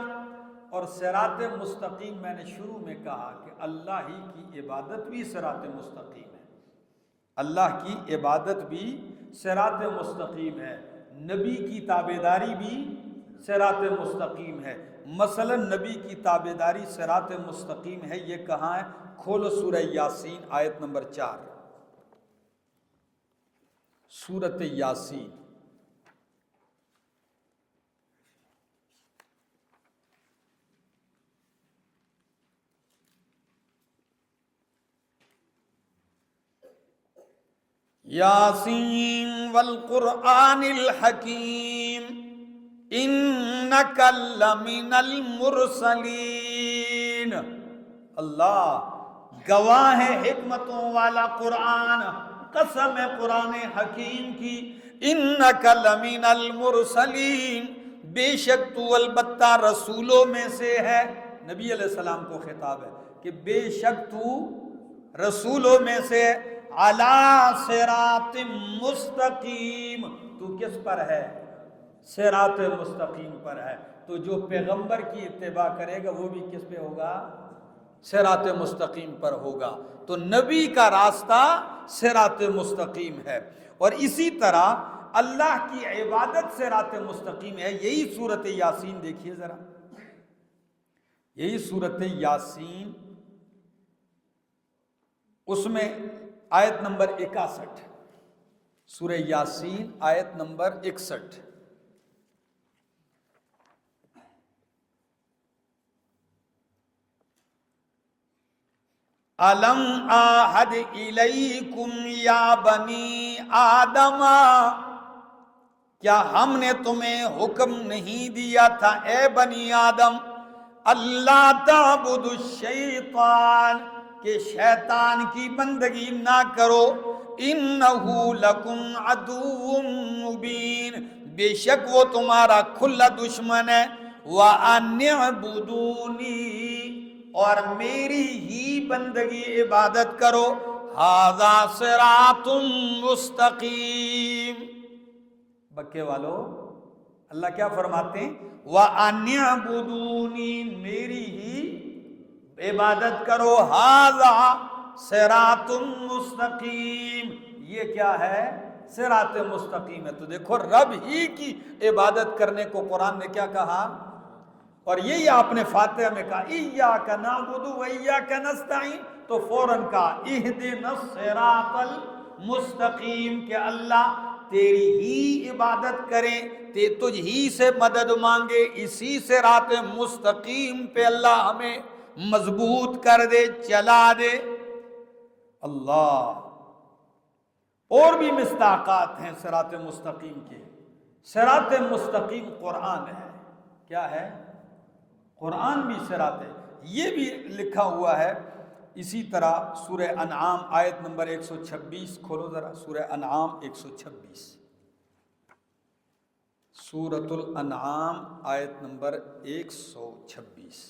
اور صراط مستقیم میں نے شروع میں کہا کہ اللہ ہی کی عبادت بھی صراط مستقیم ہے، اللہ کی عبادت بھی صراط مستقیم ہے، نبی کی تابعداری بھی صراط مستقیم ہے۔ مثلا نبی کی تابعداری صراط مستقیم ہے، یہ کہاں ہے؟ کھولو سورہ یاسین آیت نمبر 4، سورۃ یاسین۔ یاسین والقرآن الحکیم انک لمن المرسلین، اللہ گواہ ہے حکمتوں والا قرآن، قسم ہے قرآن حکیم کی، انک لمن المرسلین، بے شک تو البتہ رسولوں میں سے ہے۔ نبی علیہ السلام کو خطاب ہے کہ بے شک تو رسولوں میں سے علی صراط مستقیم، تو کس پر ہے؟ صراط مستقیم پر ہے۔ تو جو پیغمبر کی اتباع کرے گا وہ بھی کس پہ ہوگا؟ صراط مستقیم پر ہوگا۔ تو نبی کا راستہ صراط مستقیم ہے، اور اسی طرح اللہ کی عبادت صراط مستقیم ہے۔ یہی سورۃ یاسین دیکھیے ذرا، یہی سورۃ یاسین، اس میں آیت نمبر 61، سورہ یاسین آیت نمبر 61۔ الم آہد الیکم یا بنی آدم، کیا ہم نے تمہیں حکم نہیں دیا تھا اے بنی آدم، اللہ تعبدوا الشیطان، کہ شیطان کی بندگی نہ کرو، انہ لکم عدو مبین، بے شک وہ تمہارا کھلا دشمن ہے، وَأَنِ اعْبُدُونِی، اور میری ہی بندگی عبادت کرو، ھذا صراط مستقیم۔ بکے والو، اللہ کیا فرماتے ہیں؟ وَأَنِ اعْبُدُونِی، میری ہی عبادت کرو، ھذا صراط مستقیم، یہ کیا ہے؟ صراط مستقیم ہے۔ تو دیکھو رب ہی کی عبادت کرنے کو قرآن نے کیا کہا؟ اور یہی آپ نے فاتحہ میں کہا ایاک نعبد و ایاک نستعین، تو فوراً کہا اہدنا الصراط المستقیم، کہ اللہ تیری ہی عبادت کریں، تجھ ہی سے مدد مانگے، اسی صراط مستقیم پہ اللہ ہمیں مضبوط کر دے، چلا دے۔ اللہ، اور بھی مصداقات ہیں صراط مستقیم کے۔ صراط مستقیم قرآن ہے، کیا ہے؟ قرآن بھی صراط ہے، یہ بھی لکھا ہوا ہے۔ اسی طرح سورہ انعام آیت نمبر 126، کھولو ذرا سورہ انعام 126، سورۃ الانعام آیت نمبر 126۔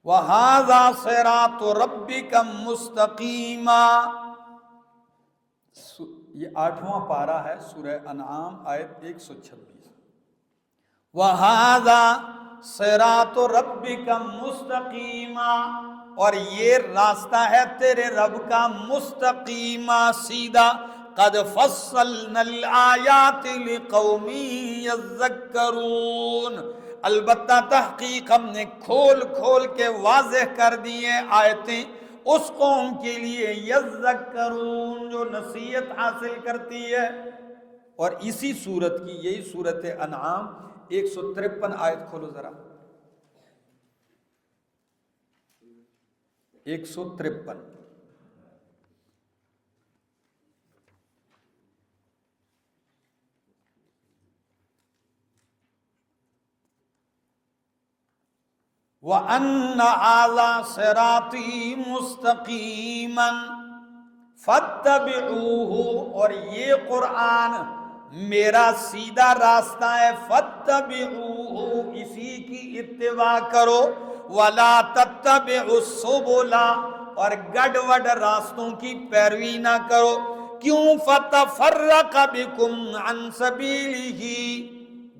وَھَذَا صِرَاطُ رَبِّكَ مُسْتَقِیمًا، یہ 8واں پارہ ہے سورہ انعام آیت 126۔ وَھَذَا صِرَاطُ رَبِّكَ مُسْتَقِیمًا، اور یہ راستہ ہے تیرے رب کا مستقیمہ سیدھا، قد فصلنا الآیات لقوم یذکرون، البتہ تحقیق ہم نے کھول کھول کے واضح کر دیے آیتیں اس قوم کے لیے یذکرون جو نصیحت حاصل کرتی ہے۔ اور اسی صورت کی، یہی صورت انعام 153 آیت کھولو ذرا، 153۔ وَأَنَّ هَذَا صِرَاطِي مُسْتَقِيمًا فَاتَّبِعُوهُ، اور یہ قرآن میرا سیدھا راستہ ہے، فَاتَّبِعُوهُ، اسی کی اتباع کرو، وَلَا تَتَّبِعُوا السُّبُلَ، اور گڑبڑ راستوں کی پیروی نہ کرو، کیوں؟ فَتَفَرَّقَ بِكُمْ عَنْ سَبِيلِهِ،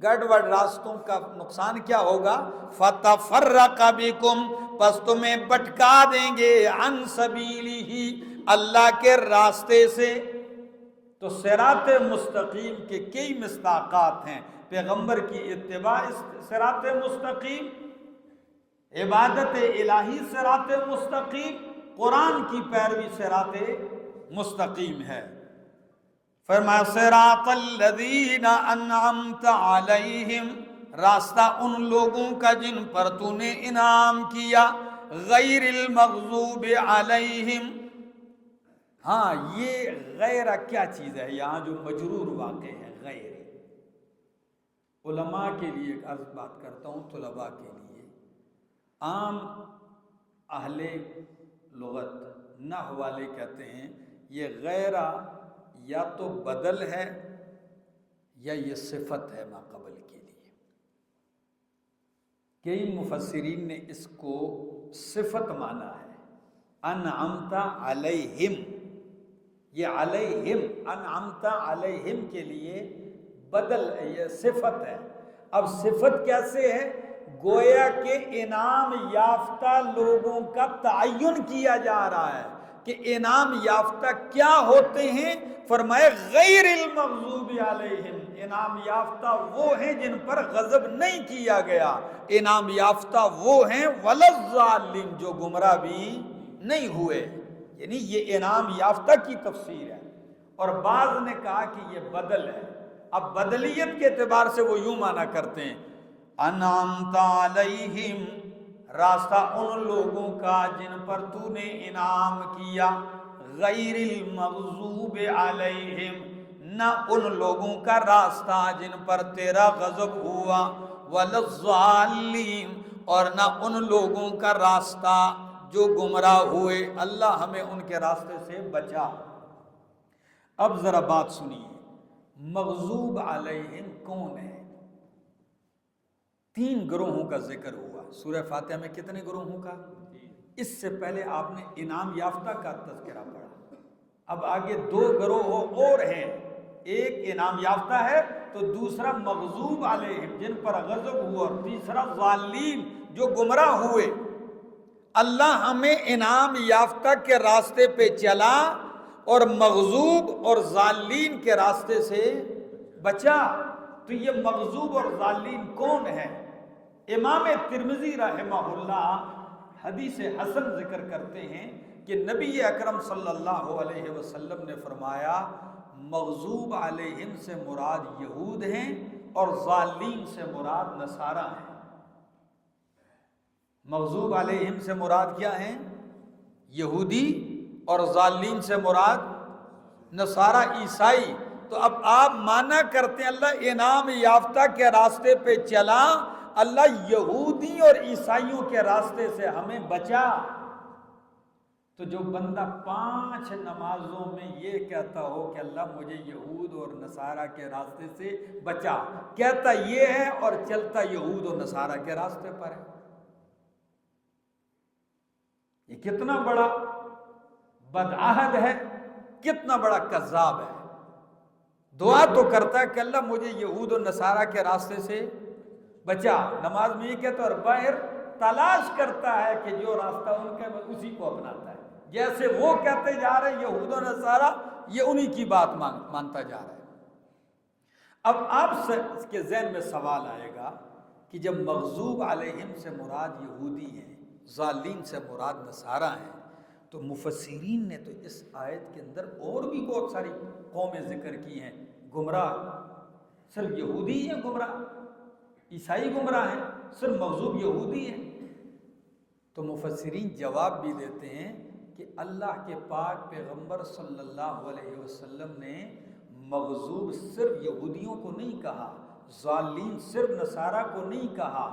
گڑبڑ راستوں کا نقصان کیا ہوگا؟ فَتَفَرَّقَ بِكُمْ، پس تمہیں بھٹکا دیں گے، عن سبیلہ، اللہ کے راستے سے۔ تو صراط مستقیم کے کئی مصداقات ہیں، پیغمبر کی اتباع صراط مستقیم، عبادت الہی صراط مستقیم، قرآن کی پیروی صراط مستقیم ہے۔ فرمایا صراط الذین انعمت علیہم، راستہ ان لوگوں کا جن پر تو نے انعام کیا، غیر المغضوب علیہم۔ ہاں یہ غیر کیا چیز ہے؟ یہاں جو مجرور واقع ہے غیر، علماء کے لیے ایک عرض بات کرتا ہوں، طلباء کے لیے، عام اہل لغت نحو والے کہتے ہیں یہ غیر یا تو بدل ہے یا یہ صفت ہے ما قبل کے لیے۔ کئی مفسرین نے اس کو صفت مانا ہے، انعمت علیہم، یہ علیہم، انعمت علیہم کے لیے بدل ہے، یہ صفت ہے۔ اب صفت کیسے ہے؟ گویا کہ انعام یافتہ لوگوں کا تعین کیا جا رہا ہے کہ انعام یافتہ کیا ہوتے ہیں۔ فرمائے غیر المغضوب علیہم، انعام یافتہ وہ ہیں جن پر غضب نہیں کیا گیا، انعام یافتہ وہ ہیں ولا الضالین، جو گمراہ بھی نہیں ہوئے، یعنی یہ انعام یافتہ کی تفسیر ہے۔ اور بعض نے کہا کہ یہ بدل ہے، اب بدلیت کے اعتبار سے وہ یوں مانا کرتے ہیں انعمت علیہم، راستہ ان لوگوں کا جن پر تو نے انعام کیا، غیر المغضوب علیہم، نہ ان لوگوں کا راستہ جن پر تیرا غضب ہوا، ولا الضالین، اور نہ ان لوگوں کا راستہ جو گمراہ ہوئے، اللہ ہمیں ان کے راستے سے بچا۔ اب ذرا بات سنیے، مغضوب علیہم کون ہے؟ 3 گروہوں کا ذکر ہوا سورہ فاتحہ میں۔ کتنے گروہوں کا؟ اس سے پہلے آپ نے انعام یافتہ کا تذکرہ پڑھا، اب آگے 2 گروہ اور ہیں، ایک انعام یافتہ ہے تو دوسرا مغضوب علیہم جن پر غضب ہوا، اور تیسرا ضالین جو گمراہ ہوئے۔ اللہ ہمیں انعام یافتہ کے راستے پہ چلا اور مغضوب اور ضالین کے راستے سے بچا۔ تو یہ مغضوب اور ضالین کون ہے؟ امام ترمذی رحمہ اللہ حدیث حسن ذکر کرتے ہیں کہ نبی اکرم صلی اللہ علیہ وسلم نے فرمایا مغضوب علیہم سے مراد یہود ہیں اور ضالین سے مراد نصارہ ہیں۔ مغضوب علیہم سے مراد کیا ہیں؟ یہودی، اور ضالین سے مراد نصارہ عیسائی۔ تو اب آپ مانا کرتے ہیں اللہ انعام یافتہ کے راستے پہ چلا، اللہ یہودی اور عیسائیوں کے راستے سے ہمیں بچا۔ تو جو بندہ 5 نمازوں میں یہ کہتا ہو کہ اللہ مجھے یہود اور نصارہ کے راستے سے بچا، کہتا یہ ہے اور چلتا یہود اور نصارہ کے راستے پر ہے، یہ کتنا بڑا بدعہد ہے، کتنا بڑا کذاب ہے۔ دعا تو کرتا ہے کہ اللہ مجھے یہود اور نصارہ کے راستے سے بچا، نماز میں یہ کہتا ہے اور باہر تلاش کرتا ہے کہ جو راستہ ان کا اسی کو اپناتا ہے، جیسے وہ کہتے جا رہے ہیں یہود و نصارہ، یہ انہی کی بات مانتا جا رہا ہے۔ اب آپ کے ذہن میں سوال آئے گا کہ جب مغضوب علیہم سے مراد یہودی ہیں، ضالین سے مراد نصارہ ہیں، تو مفسرین نے تو اس آیت کے اندر اور بھی بہت ساری قومیں ذکر کی ہیں گمراہ۔ صرف یہودی ہیں گمراہ، عیسائی گمراہ ہیں، صرف مغضوب یہودی ہیں؟ تو مفسرین جواب بھی دیتے ہیں کہ اللہ کے پاک پیغمبر صلی اللہ علیہ وسلم نے مغضوب صرف یہودیوں کو نہیں کہا، ضالین صرف نصارہ کو نہیں کہا،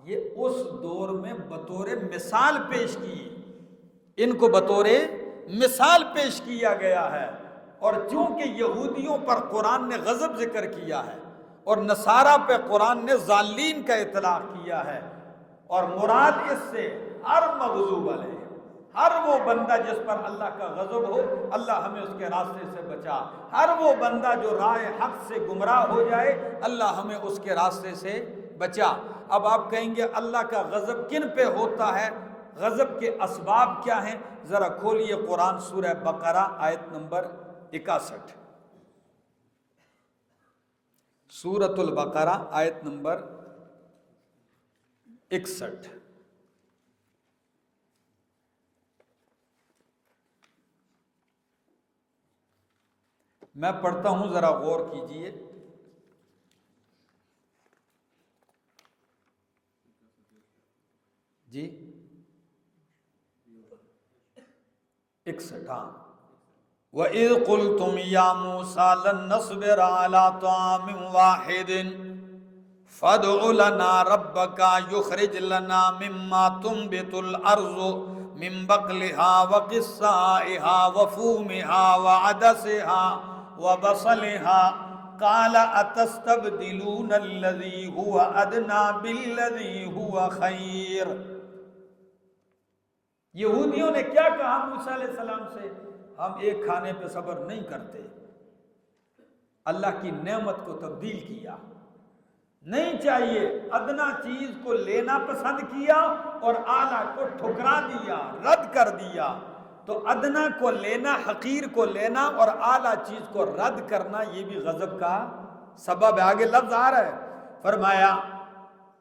یہ اس دور میں بطور مثال پیش کی، ان کو بطور مثال پیش کیا گیا ہے۔ اور چونکہ یہودیوں پر قرآن نے غضب ذکر کیا ہے اور نصارہ پہ قرآن نے ضالین کا اطلاق کیا ہے، اور مراد اس سے ہر مغضوب علیہ، ہر وہ بندہ جس پر اللہ کا غضب ہو، اللہ ہمیں اس کے راستے سے بچا، ہر وہ بندہ جو راہ حق سے گمراہ ہو جائے، اللہ ہمیں اس کے راستے سے بچا۔ اب آپ کہیں گے اللہ کا غضب کن پہ ہوتا ہے، غضب کے اسباب کیا ہیں؟ ذرا کھولیے قرآن سورہ بقرہ آیت نمبر 61، سورۃ البقرہ آیت نمبر 61۔ میں پڑھتا ہوں، ذرا غور کیجئے۔ جی 61، ہاں۔ وَإِذْ قُلْتُمْ يَا مُوسَىٰ لَن نَّصْبِرَ عَلَىٰ طَعَامٍ وَاحِدٍ فَادْعُ لَنَا رَبَّكَ يُخْرِجْ لَنَا مِمَّا تُنبِتُ الْأَرْضُ مِن بَقْلِهَا وَقِثَّائِهَا وَفُومِهَا وَعَدَسِهَا وَبَصَلِهَا قَالَ أَتَسْتَبْدِلُونَ الَّذِي هُوَ أَدْنَىٰ بِالَّذِي هُوَ خَيْرٌ۔ یہودیوں نے کیا کہا موسیٰ علیہ السلام سے؟ ہم ایک کھانے پہ صبر نہیں کرتے، اللہ کی نعمت کو تبدیل کیا، نہیں چاہیے، ادنا چیز کو لینا پسند کیا اور اعلیٰ کو ٹھکرا دیا، رد کر دیا۔ تو ادنا کو لینا، حقیر کو لینا اور اعلیٰ چیز کو رد کرنا، یہ بھی غضب کا سبب ہے۔ آگے لفظ آ رہا ہے، فرمایا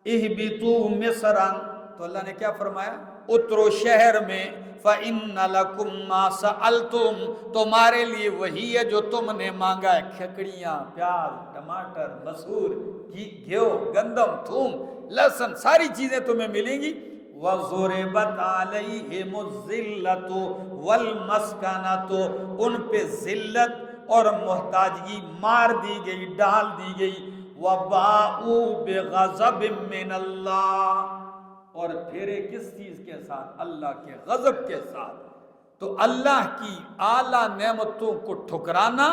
اہبطوا مصرا، تو اللہ نے کیا فرمایا؟ اترو شہر میں، فَإِنَّ لَكُمْ مَا سَأَلْتُمْ، تمہارے لیے وہی ہے جو تم نے مانگا ہے، کھکڑیاں، پیاز، ٹماٹر، مسور، گھیو، گندم، تھوم، لہسن، ساری چیزیں تمہیں ملیں گی۔ وَضُرِبَتْ عَلَيْهِمُ الذِّلَّةُ وَالْمَسْكَنَةُ، ان پہ ذلت اور محتاجگی مار دی گئی، ڈال دی گئی۔ وَبَاءُوا بِغَضَبٍ مِّنَ اللَّهِ، اور پھرے کس چیز کے ساتھ؟ اللہ کے غضب کے ساتھ۔ تو اللہ کی اعلیٰ نعمتوں کو ٹھکرانا،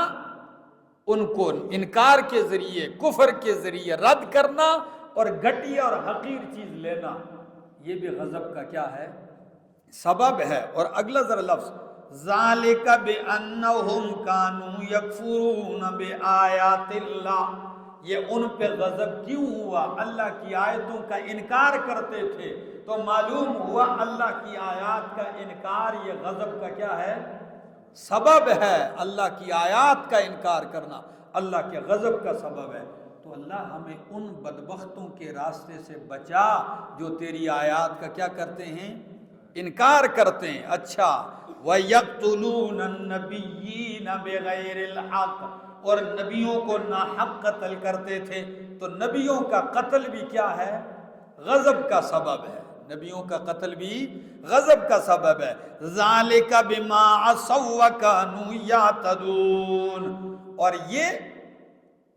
ان کو انکار کے ذریعے، کفر کے ذریعے رد کرنا اور گھٹیا اور حقیر چیز لینا، یہ بھی غضب کا کیا ہے؟ سبب ہے۔ اور اگلا ذرا لفظ، ذَلِكَ بِأَنَّهُمْ كَانُوا يَكْفُرُونَ بِآيَاتِ اللَّهِ، یہ ان پہ غضب کیوں ہوا؟ اللہ کی آیتوں کا انکار کرتے تھے، تو معلوم ہوا اللہ کی آیات کا انکار یہ غضب کا کیا ہے؟ سبب ہے۔ اللہ کی آیات کا انکار کرنا اللہ کے غضب کا سبب ہے۔ تو اللہ ہمیں ان بدبختوں کے راستے سے بچا جو تیری آیات کا کیا کرتے ہیں؟ انکار کرتے ہیں۔ اچھا، وَيَقْتُلُونَ النَّبِيِّينَ بِغَيْرِ الْحَقِّ، اور نبیوں کو ناحق قتل کرتے تھے۔ تو نبیوں کا قتل بھی کیا ہے؟ غضب کا سبب ہے۔ نبیوں کا قتل بھی غضب کا سبب ہے۔ ذَلِكَ بِمَا عَصَوْا وَكَانُوا يَعْتَدُونَ، اور یہ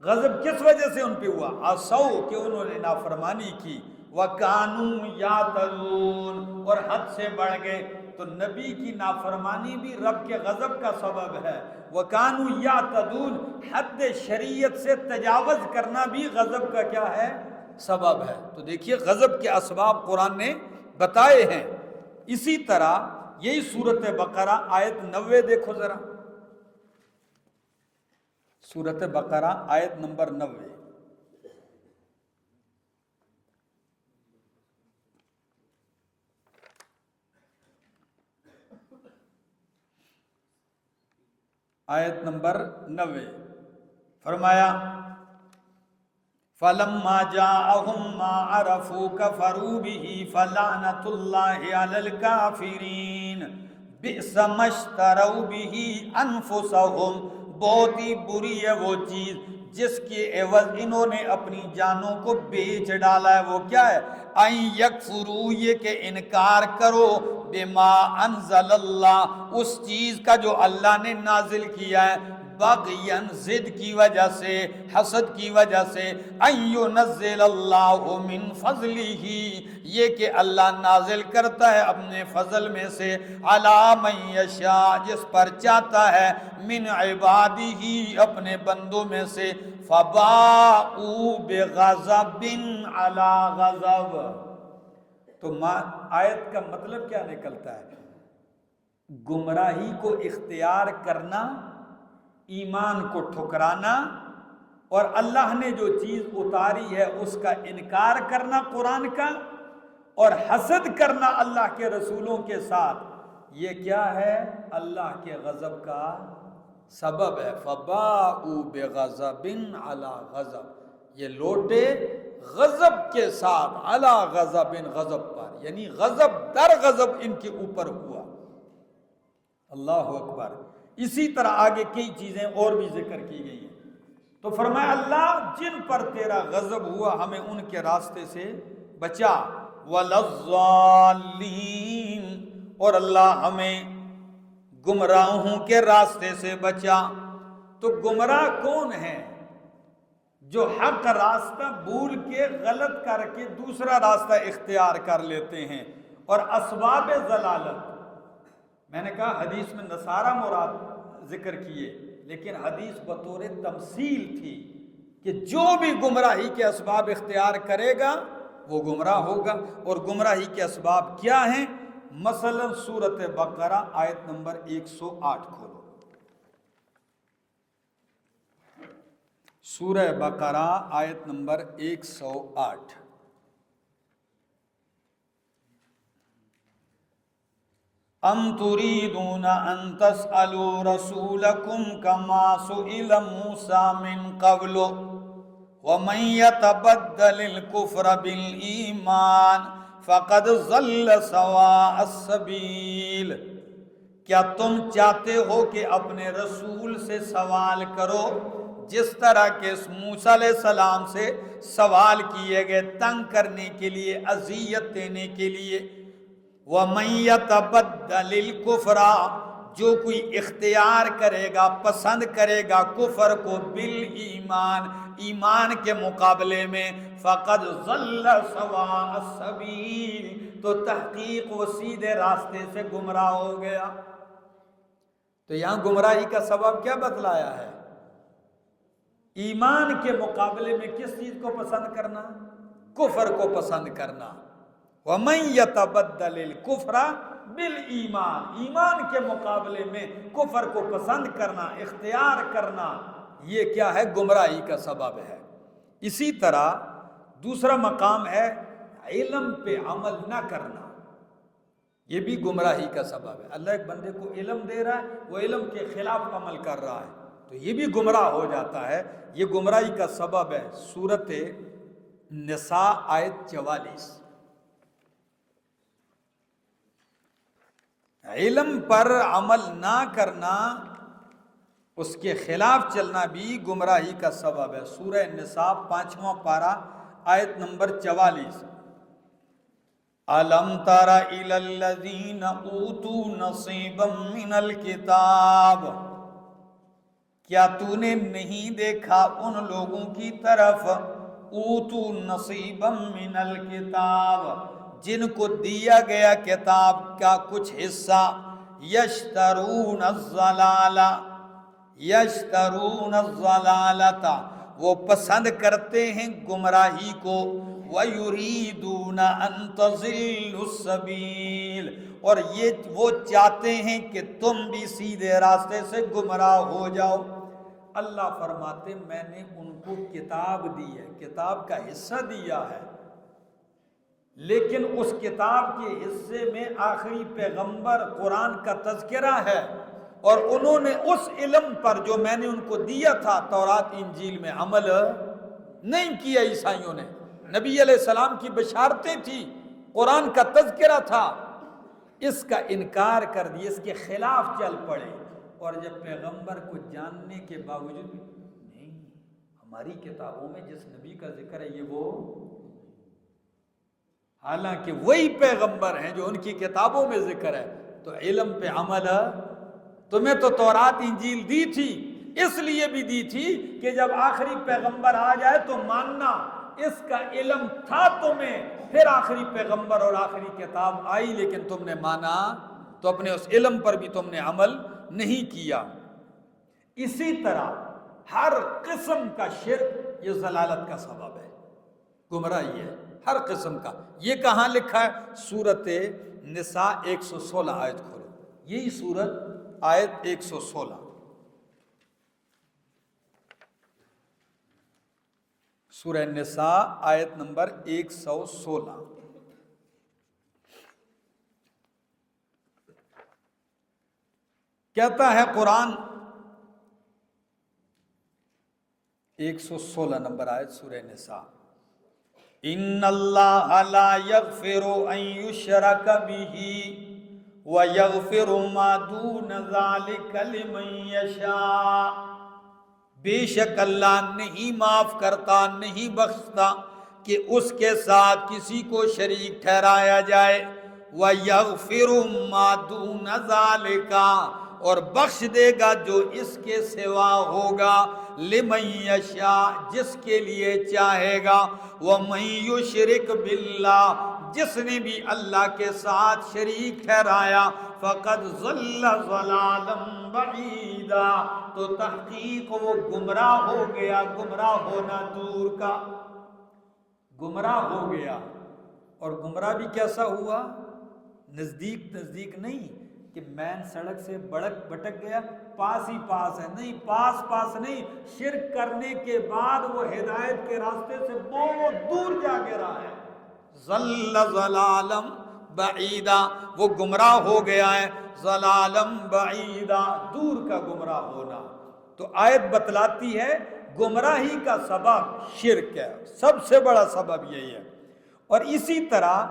غضب کس وجہ سے ان پہ ہوا؟ عَصَوْا، کہ انہوں نے نافرمانی کی، وَكَانُوا يَعْتَدُونَ، اور حد سے بڑھ گئے۔ تو نبی کی نافرمانی بھی رب کے غضب کا سبب ہے۔ وَكَانُوا يَعْتَدُونَ، حد شریعت سے تجاوز کرنا بھی غضب کا کیا ہے؟ سبب ہے۔ تو دیکھیے غضب کے اسباب قرآن نے بتائے ہیں۔ اسی طرح یہی سورۃ بقرہ آیت 90 دیکھو ذرا، سورۃ بقرہ آیت نمبر 90۔ آیت نمبر 90 فرمایا فَلَمَّا جَاءَهُم مَّا عَرَفُوا كَفَرُوا بِهِ فَلَعْنَةُ اللَّهِ عَلَى الْكَافِرِينَ بِئْسَ مَا اشْتَرَوْا بِهِ أَنفُسَهُمْ، بہت ہی بری ہے وہ چیز جس کے عوض انہوں نے اپنی جانوں کو بیچ ڈالا ہے۔ وہ کیا ہے؟ اَن یکفروا، یہ کہ انکار کرو، بما انزل اللہ، اس چیز کا جو اللہ نے نازل کیا ہے، بغین، ضد کی وجہ سے، حسد کی وجہ سے، ان ينزل اللہ من فضلہ، یہ کہ اللہ نازل کرتا ہے اپنے فضل میں سے، علی من یشاء، جس پر چاہتا ہے، من عبادہ، اپنے بندوں میں سے، فباءوا بغضب علی غضب۔ تو آیت کا مطلب کیا نکلتا ہے؟ گمراہی کو اختیار کرنا، ایمان کو ٹھکرانا، اور اللہ نے جو چیز اتاری ہے اس کا انکار کرنا قرآن کا، اور حسد کرنا اللہ کے رسولوں کے ساتھ، یہ کیا ہے؟ اللہ کے غضب کا سبب ہے۔ فَبَاءُوا بِغَضَبٍ عَلَى غَضَب، یہ لوٹے غضب کے ساتھ، علی غضب، غضب پر، یعنی غضب در غضب ان کے اوپر ہوا۔ اللہ اکبر۔ اسی طرح آگے کئی چیزیں اور بھی ذکر کی گئی ہیں۔ تو فرمایا اللہ جن پر تیرا غضب ہوا ہمیں ان کے راستے سے بچا، وَلَضَّالِّينَ، اور اللہ ہمیں گمراہوں کے راستے سے بچا۔ تو گمراہ کون ہیں؟ جو حق راستہ بھول کے غلط کر کے دوسرا راستہ اختیار کر لیتے ہیں، اور اسباب ضلالت، میں نے کہا حدیث میں نصارہ مراد ذکر کیے، لیکن حدیث بطور تمثیل تھی کہ جو بھی گمراہی کے اسباب اختیار کرے گا وہ گمراہ ہوگا۔ اور گمراہی کے اسباب کیا ہیں؟ مثلا سورۃ بقرہ آیت نمبر 108 کھولو۔ سورہ بقرہ آیت نمبر 108۔ ام تريدون ان تسألوا رسولكم كما سئل موسى من قبل ومن يتبدل الكفر بالإيمان فقد ضل سواء السبيل، کیا تم چاہتے ہو کہ اپنے رسول سے سوال کرو جس طرح کہ موسیٰ علیہ السلام سے سوال کیے گئے، تنگ کرنے کے لیے، اذیت دینے کے لیے۔ وَمَن يَتَبَدَّلِ الْكُفْرَ، جو کوئی اختیار کرے گا، پسند کرے گا کفر کو، بالایمان، ایمان کے مقابلے میں، فَقَدْ ضَلَّ سَوَاءَ السَّبِيلِ، تو تحقیق وہ سیدھے راستے سے گمراہ ہو گیا۔ تو یہاں گمراہی کا سبب کیا بتلایا ہے؟ ایمان کے مقابلے میں کس چیز کو پسند کرنا؟ کفر کو پسند کرنا۔ وَمَن يَتَبَدَّلِ الْكُفْرَ بِالْإِيمَانِ، ایمان کے مقابلے میں کفر کو پسند کرنا، اختیار کرنا، یہ کیا ہے؟ گمراہی کا سبب ہے۔ اسی طرح دوسرا مقام ہے علم پہ عمل نہ کرنا، یہ بھی گمراہی کا سبب ہے۔ اللہ ایک بندے کو علم دے رہا ہے، وہ علم کے خلاف عمل کر رہا ہے تو یہ بھی گمراہ ہو جاتا ہے، یہ گمراہی کا سبب ہے۔ سورۃ نساء آیت 44۔ علم پر عمل نہ کرنا، اس کے خلاف چلنا بھی گمراہی کا سبب ہے۔ سورہ نساء 5واں پارہ آیت نمبر 44۔ أَلَمْ تَرَ إِلَى الَّذِينَ أُوتُوا نَصِيبًا مِنَ الْكِتَابِ، کیا تو نے نہیں دیکھا ان لوگوں کی طرف، اوتو نصیبا من الکتاب، جن کو دیا گیا کتاب کا کچھ حصہ، یشترون الضلالہ، یشترون الضلالۃ، وہ پسند کرتے ہیں گمراہی کو، وَيُرِيدُونَ أَن تَضِلُّوا السَّبِيلَ، اور یہ وہ چاہتے ہیں کہ تم بھی سیدھے راستے سے گمراہ ہو جاؤ۔ اللہ فرماتے میں نے ان کو کتاب دی ہے، کتاب کا حصہ دیا ہے، لیکن اس کتاب کے حصے میں آخری پیغمبر قرآن کا تذکرہ ہے، اور انہوں نے اس علم پر جو میں نے ان کو دیا تھا تورات انجیل میں عمل نہیں کیا۔ عیسائیوں نے، نبی علیہ السلام کی بشارتیں تھی، قرآن کا تذکرہ تھا، اس کا انکار کر دیا، اس کے خلاف چل پڑے۔ اور جب پیغمبر کو جاننے کے باوجود بھی نہیں، ہماری کتابوں میں جس نبی کا ذکر ہے یہ وہ، حالانکہ وہی پیغمبر ہیں جو ان کی کتابوں میں ذکر ہے۔ تو علم پہ عمل، تمہیں تو تورات انجیل دی تھی، اس لیے بھی دی تھی کہ جب آخری پیغمبر آ جائے تو ماننا، اس کا علم تھا تمہیں، پھر آخری پیغمبر اور آخری کتاب آئی لیکن تم نے مانا، تو اپنے اس علم پر بھی تم نے عمل نہیں کیا۔ اسی طرح ہر قسم کا شرک یہ ضلالت کا سبب ہے، گمراہی ہے ہر قسم کا۔ یہ کہاں لکھا ہے؟ سورۃ نساء 116 آیت کھولو، یہی سورت آیت 116، سورہ نساء آیت نمبر 116۔ کہتا ہے قرآن، 116 نمبر آیت سورہ نساء، ان اللہ لا یغفر ان یشرک بہ ویغفر ما دون ذلک لمن یشاء، بے شک اللہ نہیں معاف کرتا، نہیں بخشتا کہ اس کے ساتھ کسی کو شریک ٹھہرایا جائے، ویغفر ما دون ذلک، اور بخش دے گا جو اس کے سوا ہوگا، لمن یشاء، جس کے لیے چاہے گا، ومن یشرک باللہ، جس نے بھی اللہ کے ساتھ شریک ٹھہرایا، فقد ضل ضلالا بعیدا، تو تحقیق وہ گمراہ ہو گیا، گمراہ ہونا دور کا، گمراہ ہو گیا۔ اور گمراہ بھی کیسا ہوا؟ نزدیک نزدیک نہیں کہ مین سڑک سے بھٹک گیا، پاس ہی پاس ہے، نہیں، پاس نہیں، شرک کرنے کے بعد وہ ہدایت کے راستے سے بہت دور جا گرا ہے، ضل ضلالا بعیدا، وہ گمراہ ہو گیا ہے، ضلالا بعیدا، دور کا گمراہ ہونا۔ تو آیت بتلاتی ہے گمراہی کا سبب شرک ہے، سب سے بڑا سبب یہی ہے۔ اور اسی طرح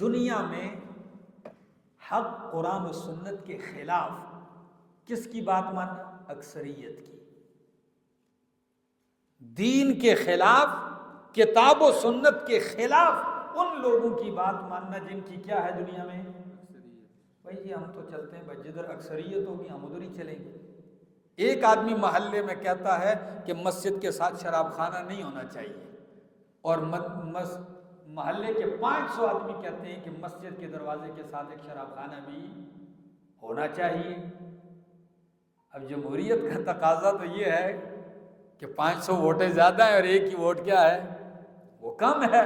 دنیا میں حق قرآن و سنت کے خلاف کس کی بات ماننا؟ اکثریت کی، دین کے خلاف، کتاب و سنت کے خلاف ان لوگوں کی بات ماننا جن کی کیا ہے دنیا میں؟ بھائی جی ہم تو چلتے ہیں بھائی، جدھر اکثریت ہوگی ہم ادھر ہی چلیں گے۔ ایک آدمی محلے میں کہتا ہے کہ مسجد کے ساتھ شراب خانہ نہیں ہونا چاہیے، اور محلے کے 500 آدمی کہتے ہیں کہ مسجد کے دروازے کے ساتھ ایک شراب خانہ بھی ہونا چاہیے۔ اب جمہوریت کا تقاضا تو یہ ہے کہ 500 ووٹیں زیادہ ہیں اور ایک ہی ووٹ کیا ہے؟ وہ کم ہے۔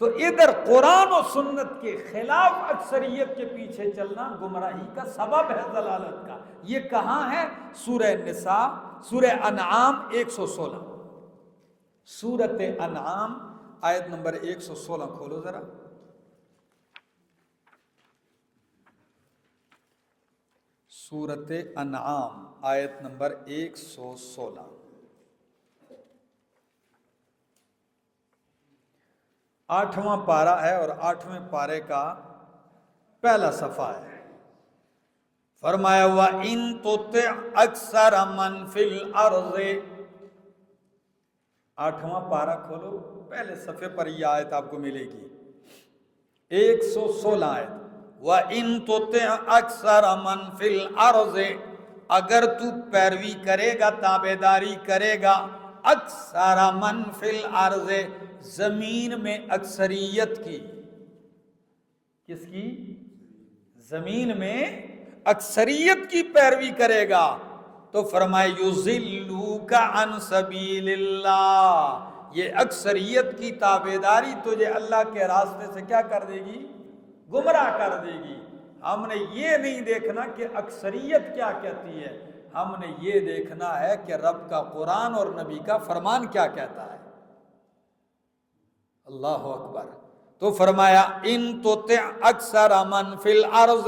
تو ادھر قرآن و سنت کے خلاف اکثریت کے پیچھے چلنا گمراہی کا سبب ہے، ضلالت کا۔ یہ کہاں ہے؟ سورہ نساء، سورہ انعام 116، سورۃ انعام آیت نمبر 116 کھولو ذرا۔ سورۃ انعام آیت نمبر 116، 8واں پارہ ہے اور 8ویں پارے کا پہلا صفحہ ہے۔ فرمایا وَإِن تُطِعْ أَكْثَرَ مَنْ فِي الْأَرْضِ، 8واں پارہ کھولو، پہلے صفحے پر یہ آیت آپ کو ملے گی، 116 آیت۔ وَإِن تُطِعْ أَكْثَرَ مَنْ فِي الْأَرْضِ، اگر تو پیروی کرے گا، تابعداری کرے گا، اکثر من فی الارض، زمین میں اکثریت کی، کس کی؟ زمین میں اکثریت کی پیروی کرے گا، تو فرمائے یضلوک عن سبیل اللہ، یہ اکثریت کی تابعداری تجھے اللہ کے راستے سے کیا کر دے گی؟ گمراہ کر دے گی۔ ہم نے یہ نہیں دیکھنا کہ اکثریت کیا کہتی ہے، ہم نے یہ دیکھنا ہے کہ رب کا قرآن اور نبی کا فرمان کیا کہتا ہے۔ اللہ اکبر۔ تو فرمایا ان تطع اکثر من فی الارض